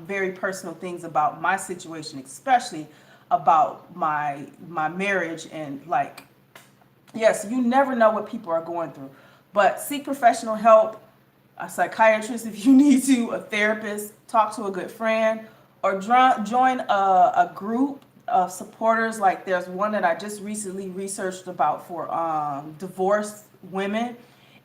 very personal things about my situation, especially about my marriage. And like, yes, you never know what people are going through, but seek professional help, a psychiatrist if you need to, a therapist, talk to a good friend, or join a group of supporters. Like there's one that I just recently researched about for divorced women,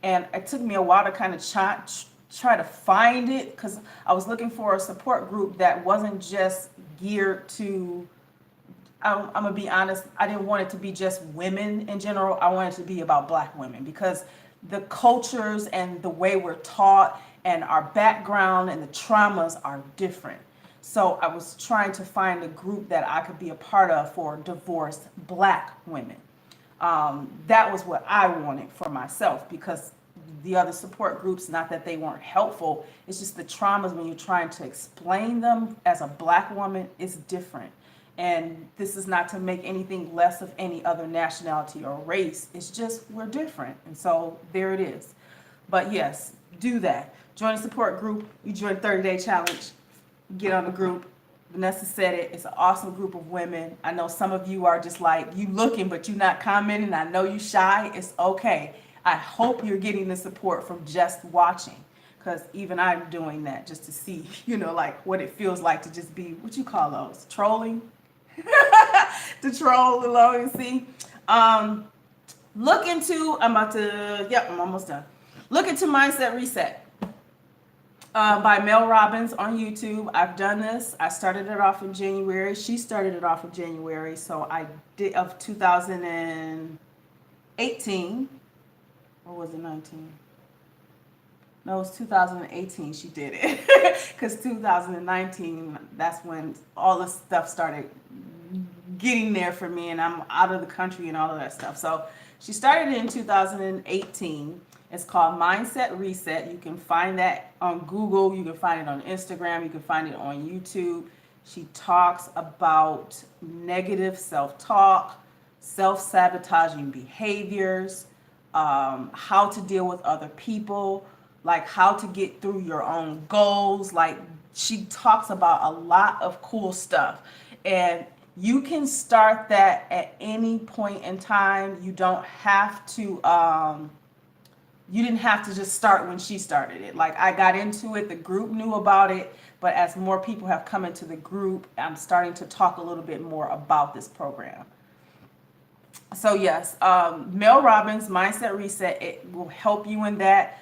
and it took me a while to kind of try to find it, because I was looking for a support group that wasn't just geared to, I'm gonna be honest, I didn't want it to be just women in general. I wanted it to be about Black women, because the cultures and the way we're taught and our background and the traumas are different. So I was trying to find a group that I could be a part of for divorced Black women. That was what I wanted for myself, because the other support groups, not that they weren't helpful, it's just the traumas when you're trying to explain them as a Black woman is different. And this is not to make anything less of any other nationality or race. It's just we're different. And so there it is. But yes, do that. Join a support group. You join 30-day challenge. Get on the group. Vanessa said it. It's an awesome group of women. I know some of you are just like, you looking, but you're not commenting. I know you shy. It's okay. I hope you're getting the support from just watching, because even I'm doing that just to see, like what it feels like to just be, what you call those, trolling? To troll along and see. Look into, I'm almost done. Look into Mindset Reset by Mel Robbins on YouTube. I've done this. I started it off in January. She started it off in January. So I did of 2018. Or was it 19? No, it was 2018 she did it. Because 2019, that's when all this stuff started getting there for me, and I'm out of the country and all of that stuff. So she started it in 2018. It's called Mindset Reset. You can find that on Google. You can find it on Instagram. You can find it on YouTube. She talks about negative self-talk, self-sabotaging behaviors, how to deal with other people, like how to get through your own goals. Like she talks about a lot of cool stuff, and you can start that at any point in time. You don't have to, you didn't have to just start when she started it. Like I got into it, the group knew about it, but as more people have come into the group, I'm starting to talk a little bit more about this program. So yes, Mel Robbins, Mindset Reset, it will help you in that.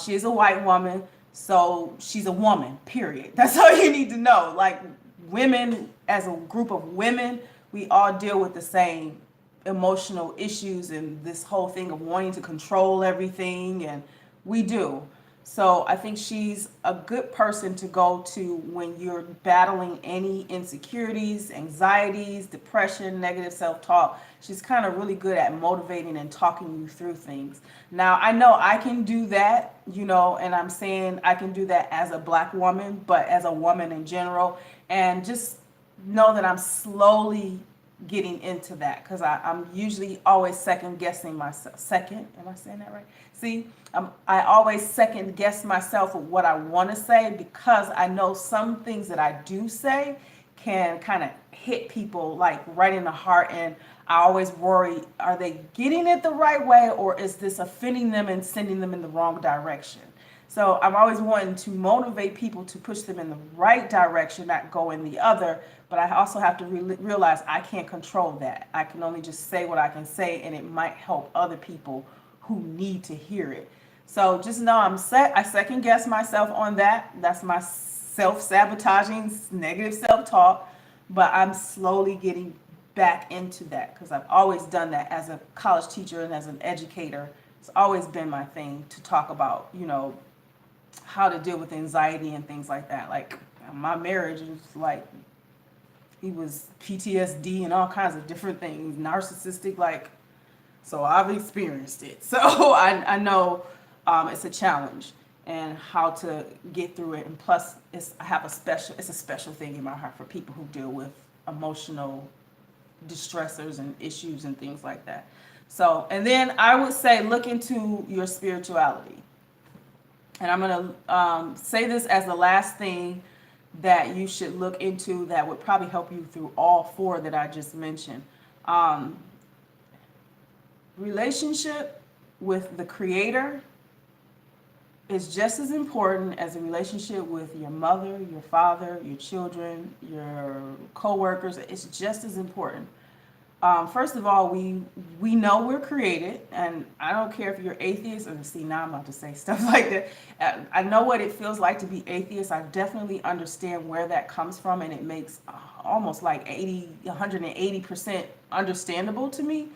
She is a white woman, so she's a woman, period. That's all you need to know. Like women, as a group of women, we all deal with the same emotional issues and this whole thing of wanting to control everything, and we do. So I think she's a good person to go to when you're battling any insecurities, anxieties, depression, negative self-talk. She's kind of really good at motivating and talking you through things. Now, I know I can do that, and I'm saying I can do that as a Black woman, but as a woman in general. And just know that I'm slowly getting into that, because I'm usually always second guessing myself. Second, am I saying that right? See, I always second guess myself with what I want to say, because I know some things that I do say can kind of hit people like right in the heart, and I always worry, are they getting it the right way, or is this offending them and sending them in the wrong direction? So I'm always wanting to motivate people to push them in the right direction, not go in the other. But I also have to realize I can't control that. I can only just say what I can say, and it might help other people who need to hear it. So just know I second guess myself on that. That's my self-sabotaging, negative self-talk. But I'm slowly getting back into that, because I've always done that as a college teacher and as an educator. It's always been my thing to talk about, how to deal with anxiety and things like that. Like my marriage is like, He was PTSD and all kinds of different things, narcissistic, like, so I've experienced it. So I know it's a challenge and how to get through it. And plus, it's a special thing in my heart for people who deal with emotional distressors and issues and things like that. So, and then I would say look into your spirituality. And I'm going to say this as the last thing that you should look into that would probably help you through all four that I just mentioned. Relationship with the Creator is just as important as a relationship with your mother, your father, your children, your co-workers. It's just as important. First of all, we know we're created, and I don't care if you're atheist, or see, now I'm about to say stuff like that. I know what it feels like to be atheist. I definitely understand where that comes from, and it makes almost like 180% understandable to me.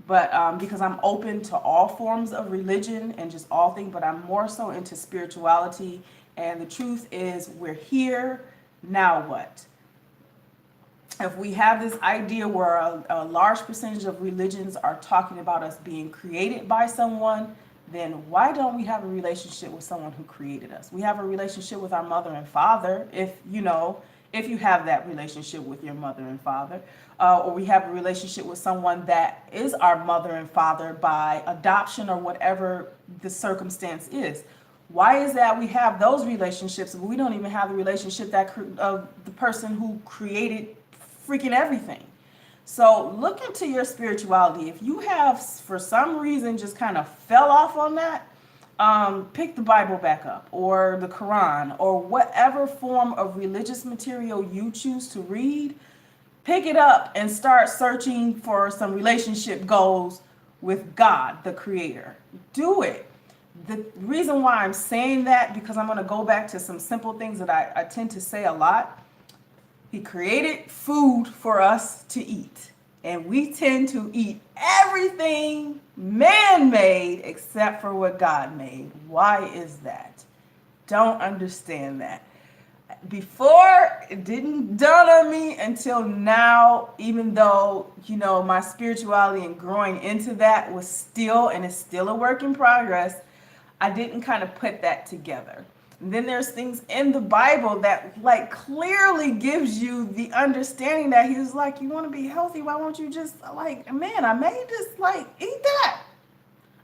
But because I'm open to all forms of religion and just all things, but I'm more so into spirituality. And the truth is, we're here, now what? If we have this idea where a large percentage of religions are talking about us being created by someone, then why don't we have a relationship with someone who created us? We have a relationship with our mother and father, if you have that relationship with your mother and father, or we have a relationship with someone that is our mother and father by adoption or whatever the circumstance is. Why is that we have those relationships, but we don't even have the relationship of the person who created freaking everything? So look into your spirituality. If you have, for some reason, just kind of fell off on that, pick the Bible back up, or the Quran, or whatever form of religious material you choose to read. Pick it up and start searching for some relationship goals with God, the Creator. Do it. The reason why I'm saying that, because I'm going to go back to some simple things that I tend to say a lot. He created food for us to eat, and we tend to eat everything man-made except for what God made. Why is that? Don't understand that. Before, it didn't dawn on me until now, even though, my spirituality and growing into that was still, and is still a work in progress, I didn't kind of put that together. And then there's things in the Bible that clearly gives you the understanding that he was like, you want to be healthy, why won't you just man, I made this, eat that.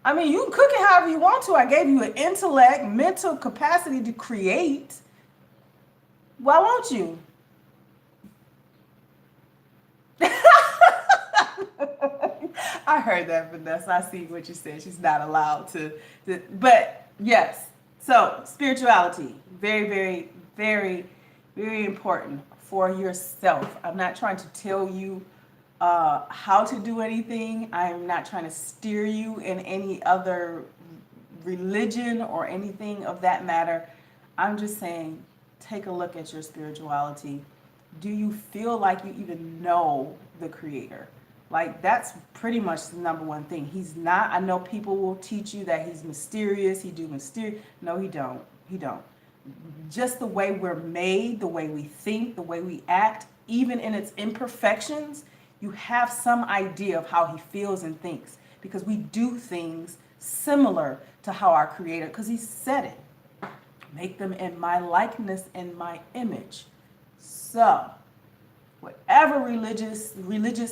I mean, you can cook it however you want to. I gave you an intellect, mental capacity to create. Why won't you? I heard that, Vanessa. I see what you said. She's not allowed to. But yes. So spirituality, very, very, very, very important for yourself. I'm not trying to tell you how to do anything. I'm not trying to steer you in any other religion or anything of that matter. I'm just saying, take a look at your spirituality. Do you feel like you even know the Creator? That's pretty much the number one thing. He's not, I know people will teach you that he's mysterious, no, he don't. Just the way we're made, the way we think, the way we act, even in its imperfections, you have some idea of how he feels and thinks, because we do things similar to how our Creator, because he said it, make them in my likeness and my image. So whatever religious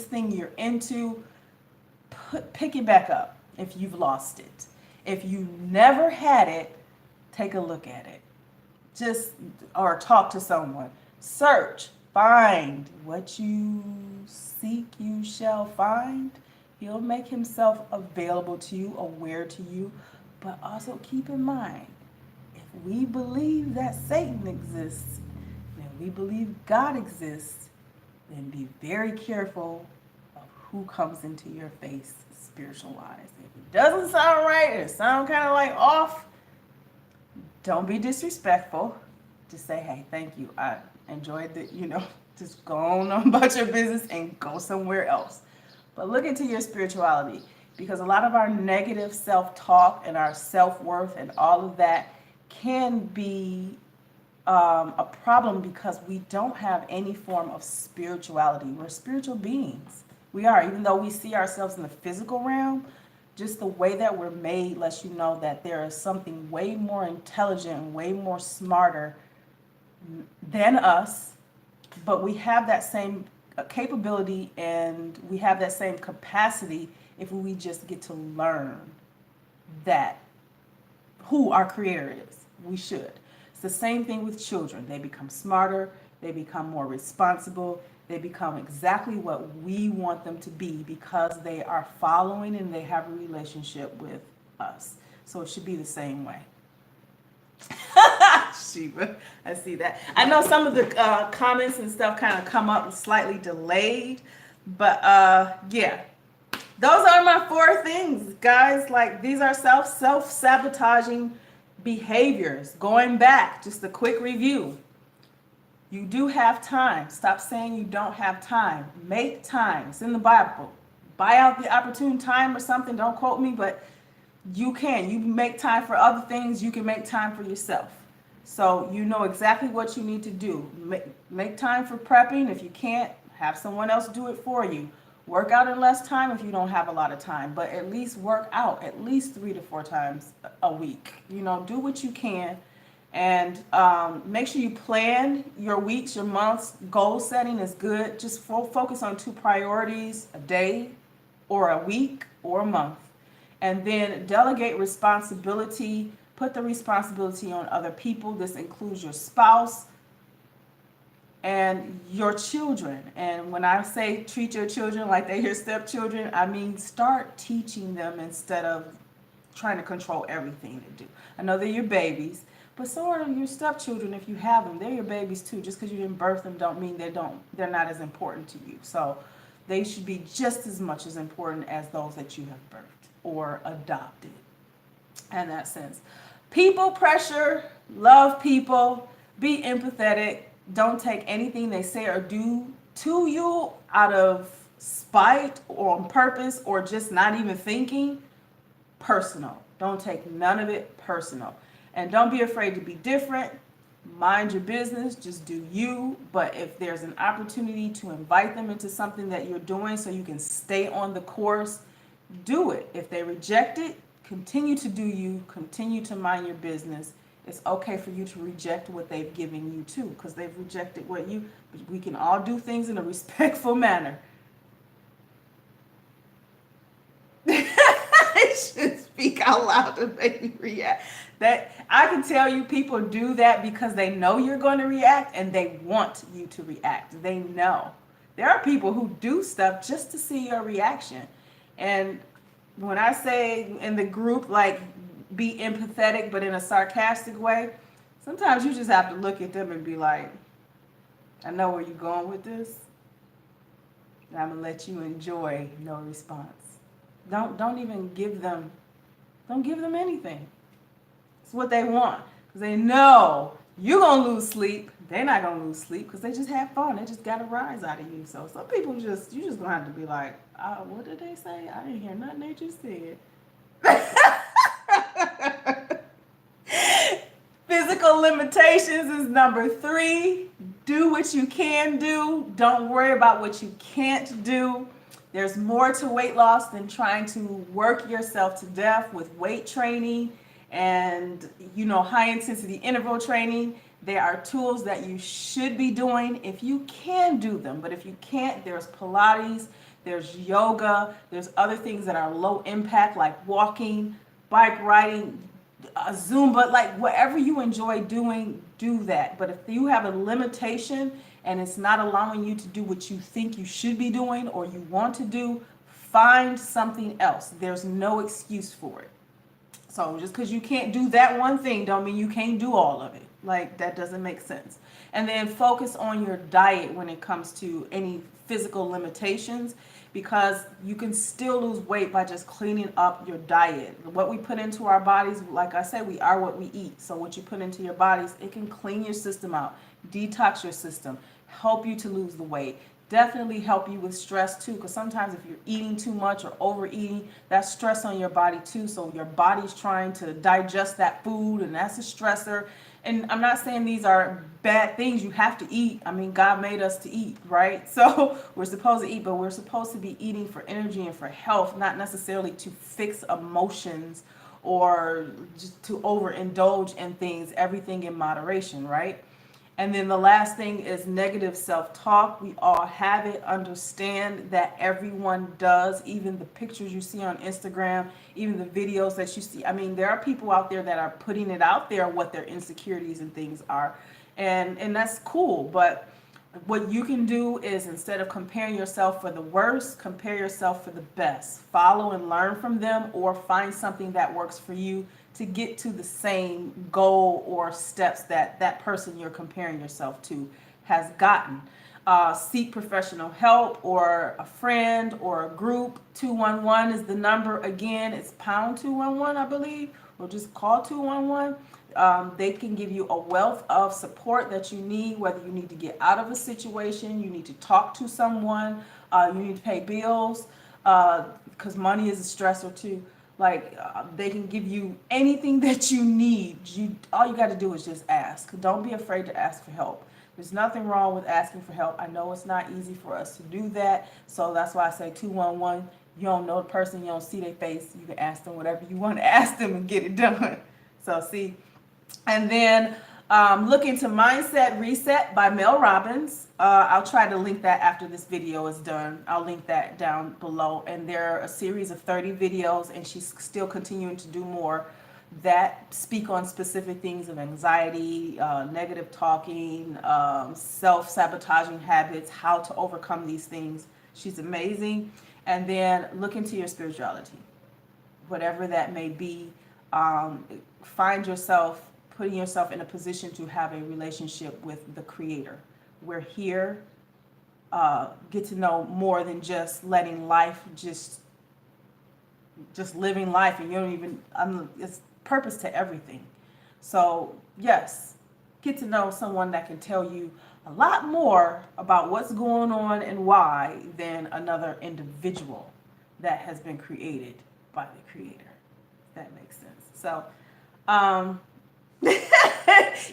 thing you're into, pick it back up if you've lost it. If you never had it, take a look at it. Or talk to someone. Search, find what you seek, you shall find. He'll make himself available to you, aware to you. But also keep in mind, if we believe that Satan exists, and we believe God exists, then be very careful of who comes into your face spiritual-wise. If it doesn't sound right, or it sounds kind of off, don't be disrespectful. Just say, hey, thank you. I enjoyed just go on about your business and go somewhere else. But look into your spirituality, because a lot of our negative self-talk and our self-worth and all of that can be a problem because we don't have any form of spirituality. We're spiritual beings. We are, even though we see ourselves in the physical realm, just the way that we're made lets you know that there is something way more intelligent and way more smarter than us, but we have that same capability and we have that same capacity if we just get to learn that who our creator is. We should. It's the same thing with children. They become smarter, they become more responsible, they become exactly what we want them to be because they are following and they have a relationship with us. So it should be the same way. Shiva, I see that. I know some of the comments and stuff kind of come up slightly delayed, but yeah, those are my 4 things, guys. Like, these are self-sabotaging behaviors. Going back, just a quick review. You do have time. Stop saying you don't have time. Make time. It's in the Bible. Buy out the opportune time or something. Don't quote me, but you can. You make time for other things. You can make time for yourself. So you know exactly what you need to do. Make time for prepping. If you can't, have someone else do it for you. Work out in less time if you don't have a lot of time, but at least work out at least 3 to 4 times a week. You know, do what you can, and make sure you plan your weeks, your months. Goal setting is good. Just focus on 2 priorities a day or a week or a month. And then delegate responsibility. Put the responsibility on other people. This includes your spouse and your children. And when I say treat your children like they're your stepchildren, I mean start teaching them instead of trying to control everything they do. I know they're your babies, but so are your stepchildren if you have them. They're your babies too. Just because you didn't birth them don't mean they're not as important to you. So they should be just as much as important as those that you have birthed or adopted in that sense. People pressure, love people, be empathetic. Don't take anything they say or do to you out of spite or on purpose or just not even thinking personal. Don't take none of it personal. And don't be afraid to be different. Mind your business. Just do you. But if there's an opportunity to invite them into something that you're doing so you can stay on the course, do it. If they reject it, continue to do you. Continue to mind your business. It's okay for you to reject what they've given you too, because they've rejected what you, but we can all do things in a respectful manner. I should speak out loud to make me react. That I can tell you people do that because they know you're going to react and they want you to react. They know. There are people who do stuff just to see your reaction. And when I say in the group, like, be empathetic but in a sarcastic way, sometimes you just have to look at them and be like, I know where you're going with this, and I'm gonna let you enjoy no response. Don't even give them anything. It's what they want, because they know you're gonna lose sleep. They're not gonna lose sleep because they just have fun. They just got a rise out of you. So some people you just gonna have to be like, what did they say? I didn't hear nothing they just said. Physical limitations is number 3. Do what you can do. Don't worry about what you can't do. There's more to weight loss than trying to work yourself to death with weight training and, high intensity interval training. There are tools that you should be doing if you can do them. But if you can't, there's Pilates, there's yoga, there's other things that are low impact like walking, bike riding, Zumba, like whatever you enjoy doing, do that. But if you have a limitation and it's not allowing you to do what you think you should be doing or you want to do, find something else. There's no excuse for it. So just because you can't do that one thing don't mean you can't do all of it. Like, that doesn't make sense. And then focus on your diet when it comes to any physical limitations, because you can still lose weight by just cleaning up your diet. What we put into our bodies, like I said, we are what we eat. So what you put into your bodies, it can clean your system out, detox your system, help you to lose the weight, definitely help you with stress too, because sometimes if you're eating too much or overeating, that's stress on your body too. So your body's trying to digest that food, and that's a stressor. And I'm not saying these are bad things. You have to eat. I mean, God made us to eat, right? So we're supposed to eat, but we're supposed to be eating for energy and for health, not necessarily to fix emotions or just to overindulge in things. Everything in moderation, right? And then the last thing is negative self-talk. We all have it. Understand that everyone does. Even the pictures you see on Instagram, even the videos that you see. I mean, there are people out there that are putting it out there what their insecurities and things are. And that's cool. But what you can do is, instead of comparing yourself for the worst, compare yourself for the best. Follow and learn from them, or find something that works for you to get to the same goal or steps that that person you're comparing yourself to has gotten. Seek professional help or a friend or a group. 211 is the number. Again, it's pound 211, I believe, or just call 211. They can give you a wealth of support that you need, whether you need to get out of a situation, you need to talk to someone, you need to pay bills, because money is a stressor too. Like, they can give you anything that you need. All you got to do is just ask. Don't be afraid to ask for help. There's nothing wrong with asking for help. I know it's not easy for us to do that, so that's why I say 211. You don't know the person, you don't see their face, you can ask them whatever you want to ask them and get it done. So see. And then look into Mindset Reset by Mel Robbins. I'll try to link that after this video is done. I'll link that down below. And there are a series of 30 videos, and she's still continuing to do more that speak on specific things of anxiety, negative talking, self-sabotaging habits, how to overcome these things. She's amazing. And then look into your spirituality, whatever that may be. Find yourself putting yourself in a position to have a relationship with the Creator. We're here, get to know more than just letting life, just living life, and you don't even, it's purpose to everything. So yes, get to know someone that can tell you a lot more about what's going on and why than another individual that has been created by the Creator. If that makes sense. So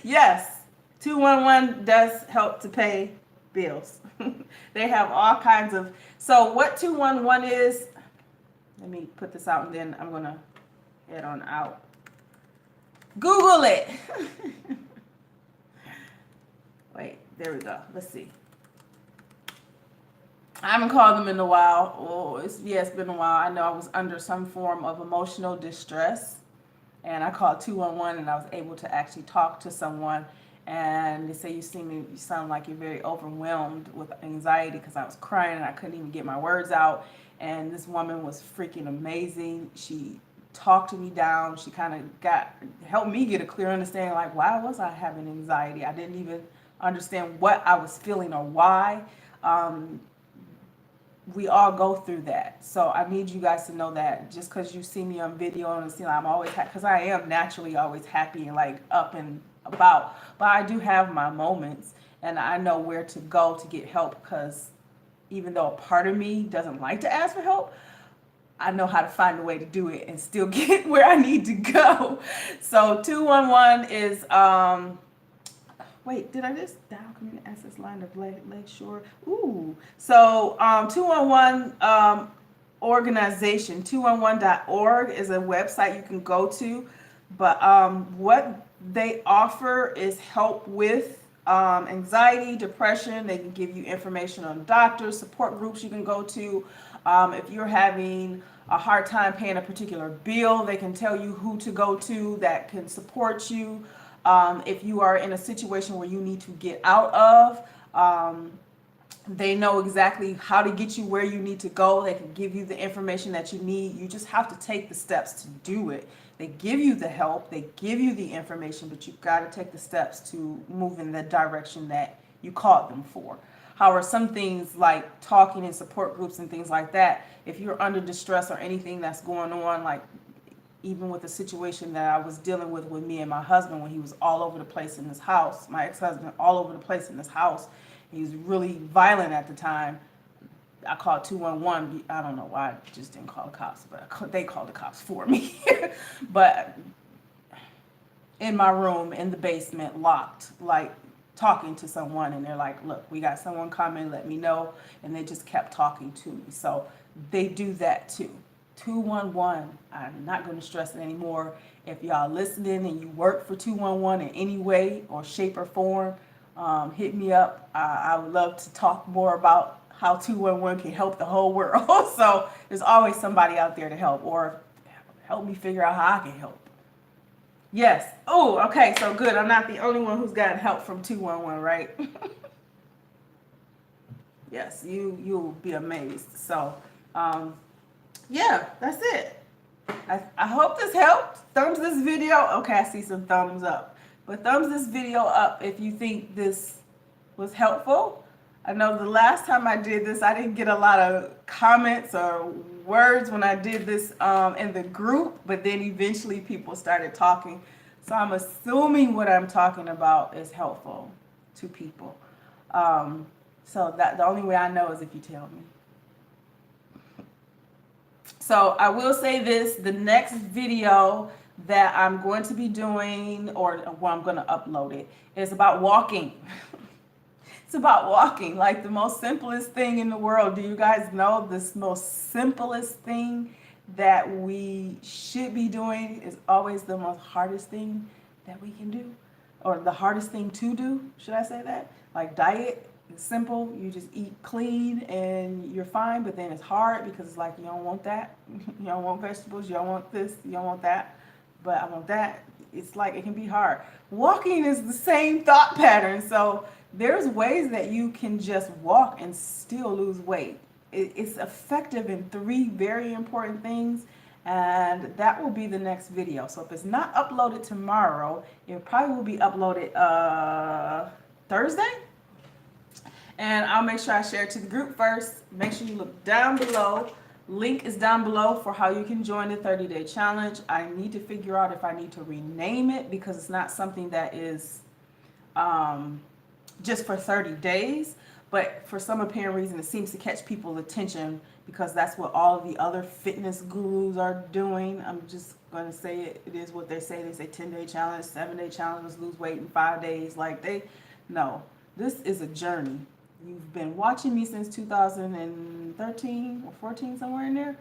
yes, 211 does help to pay bills. They have all kinds of, so what 211 is, let me put this out and then I'm going to head on out. Google it. Wait, there we go. Let's see. I haven't called them in a while. Oh, it's been a while. I know I was under some form of emotional distress, and I called 211, and I was able to actually talk to someone. And they say, you sound like you're very overwhelmed with anxiety, because I was crying and I couldn't even get my words out. And this woman was freaking amazing. She talked me down. She kind of helped me get a clear understanding, like, why was I having anxiety? I didn't even understand what I was feeling or why. We all go through that. So I need you guys to know that just because you see me on video and see, I'm always happy, because I am naturally always happy and like up and about, but I do have my moments, and I know where to go to get help, because even though a part of me doesn't like to ask for help, I know how to find a way to do it and still get where I need to go. So 211 is wait, did I just dial community access line of Lakeshore? Ooh. So 211 organization, 211.org is a website you can go to. But what they offer is help with anxiety, depression. They can give you information on doctors, support groups you can go to. If you're having a hard time paying a particular bill, they can tell you who to go to that can support you. If you are in a situation where you need to get out of, they know exactly how to get you where you need to go. They can give you the information that you need. You just have to take the steps to do it. They give you the help, they give you the information, but you've got to take the steps to move in the direction that you called them for. However, some things like talking in support groups and things like that, if you're under distress or anything that's going on, like even with the situation that I was dealing with me and my husband, when he was all over the place in this house, my ex-husband all over the place in this house, He was really violent at the time. I called 211. I don't know why I just didn't call the cops, but they called the cops for me. But in my room, in the basement, locked, like talking to someone, and they're like, look, we got someone coming, let me know. And they just kept talking to me. So they do that too. 211, I'm not going to stress it anymore. If y'all listening and you work for 211 in any way or shape or form, hit me up. I would love to talk more about how 211 can help the whole world. So there's always somebody out there to help, or help me figure out how I can help. Yes. Oh, okay. So good. I'm not the only one who's gotten help from 211, right? Yes, you'll be amazed. So, yeah, that's it. I hope this helped. Thumbs this video. Okay, I see some thumbs up. But thumbs this video up if you think this was helpful. I know the last time I did this, I didn't get a lot of comments or words when I did this in the group, but then eventually people started talking. So I'm assuming what I'm talking about is helpful to people. So that the only way I know is if you tell me. So I will say this, the next video that I'm going to be doing, or well, I'm going to upload it, is about walking. It's about walking, like the most simplest thing in the world. Do you guys know this most simplest thing that we should be doing is always the most hardest thing that we can do? Or the hardest thing to do, should I say that? Like diet, it's simple. You just eat clean and you're fine, but then it's hard because it's like you don't want that. You don't want vegetables, you don't want this, you don't want that, but I want that. It's like it can be hard. Walking is the same thought pattern. So there's ways that you can just walk and still lose weight. It's effective in 3 very important things, and that will be the next video. So if it's not uploaded tomorrow, it probably will be uploaded Thursday. And I'll make sure I share it to the group first. Make sure you look down below. Link is down below for how you can join the 30-day challenge. I need to figure out if I need to rename it because it's not something that is just for 30 days. But for some apparent reason, it seems to catch people's attention because that's what all of the other fitness gurus are doing. I'm just going to say it. It is what they say. They say 10-day challenge, 7-day challenge, let's lose weight in 5 days. Like no, this is a journey. You've been watching me since 2013 or 14, somewhere in there.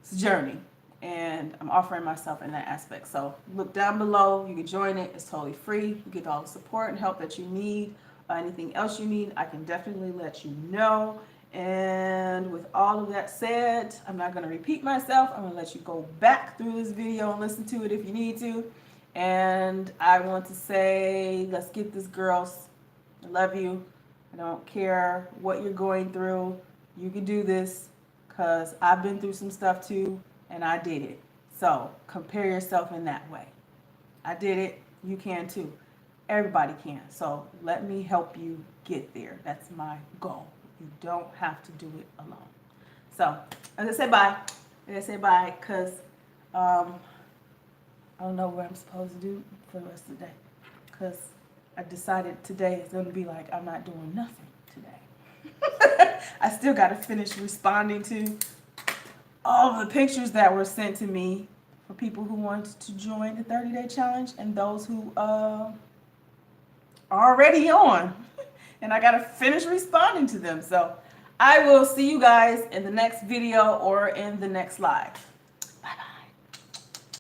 It's a journey, and I'm offering myself in that aspect. So look down below. You can join it. It's totally free. You get all the support and help that you need. Anything else you need, I can definitely let you know. And with all of that said, I'm not going to repeat myself. I'm going to let you go back through this video and listen to it if you need to. And I want to say, let's get this, girls. I love you. I don't care what you're going through. You can do this because I've been through some stuff too, and I did it. So compare yourself in that way. I did it. You can too. Everybody can. So let me help you get there. That's my goal. You don't have to do it alone. So as I say bye. As I say bye because I don't know what I'm supposed to do for the rest of the day because I decided today is going to be like I'm not doing nothing today. I still got to finish responding to all of the pictures that were sent to me for people who want to join the 30-day challenge and those who are already on. And I got to finish responding to them. So I will see you guys in the next video or in the next live.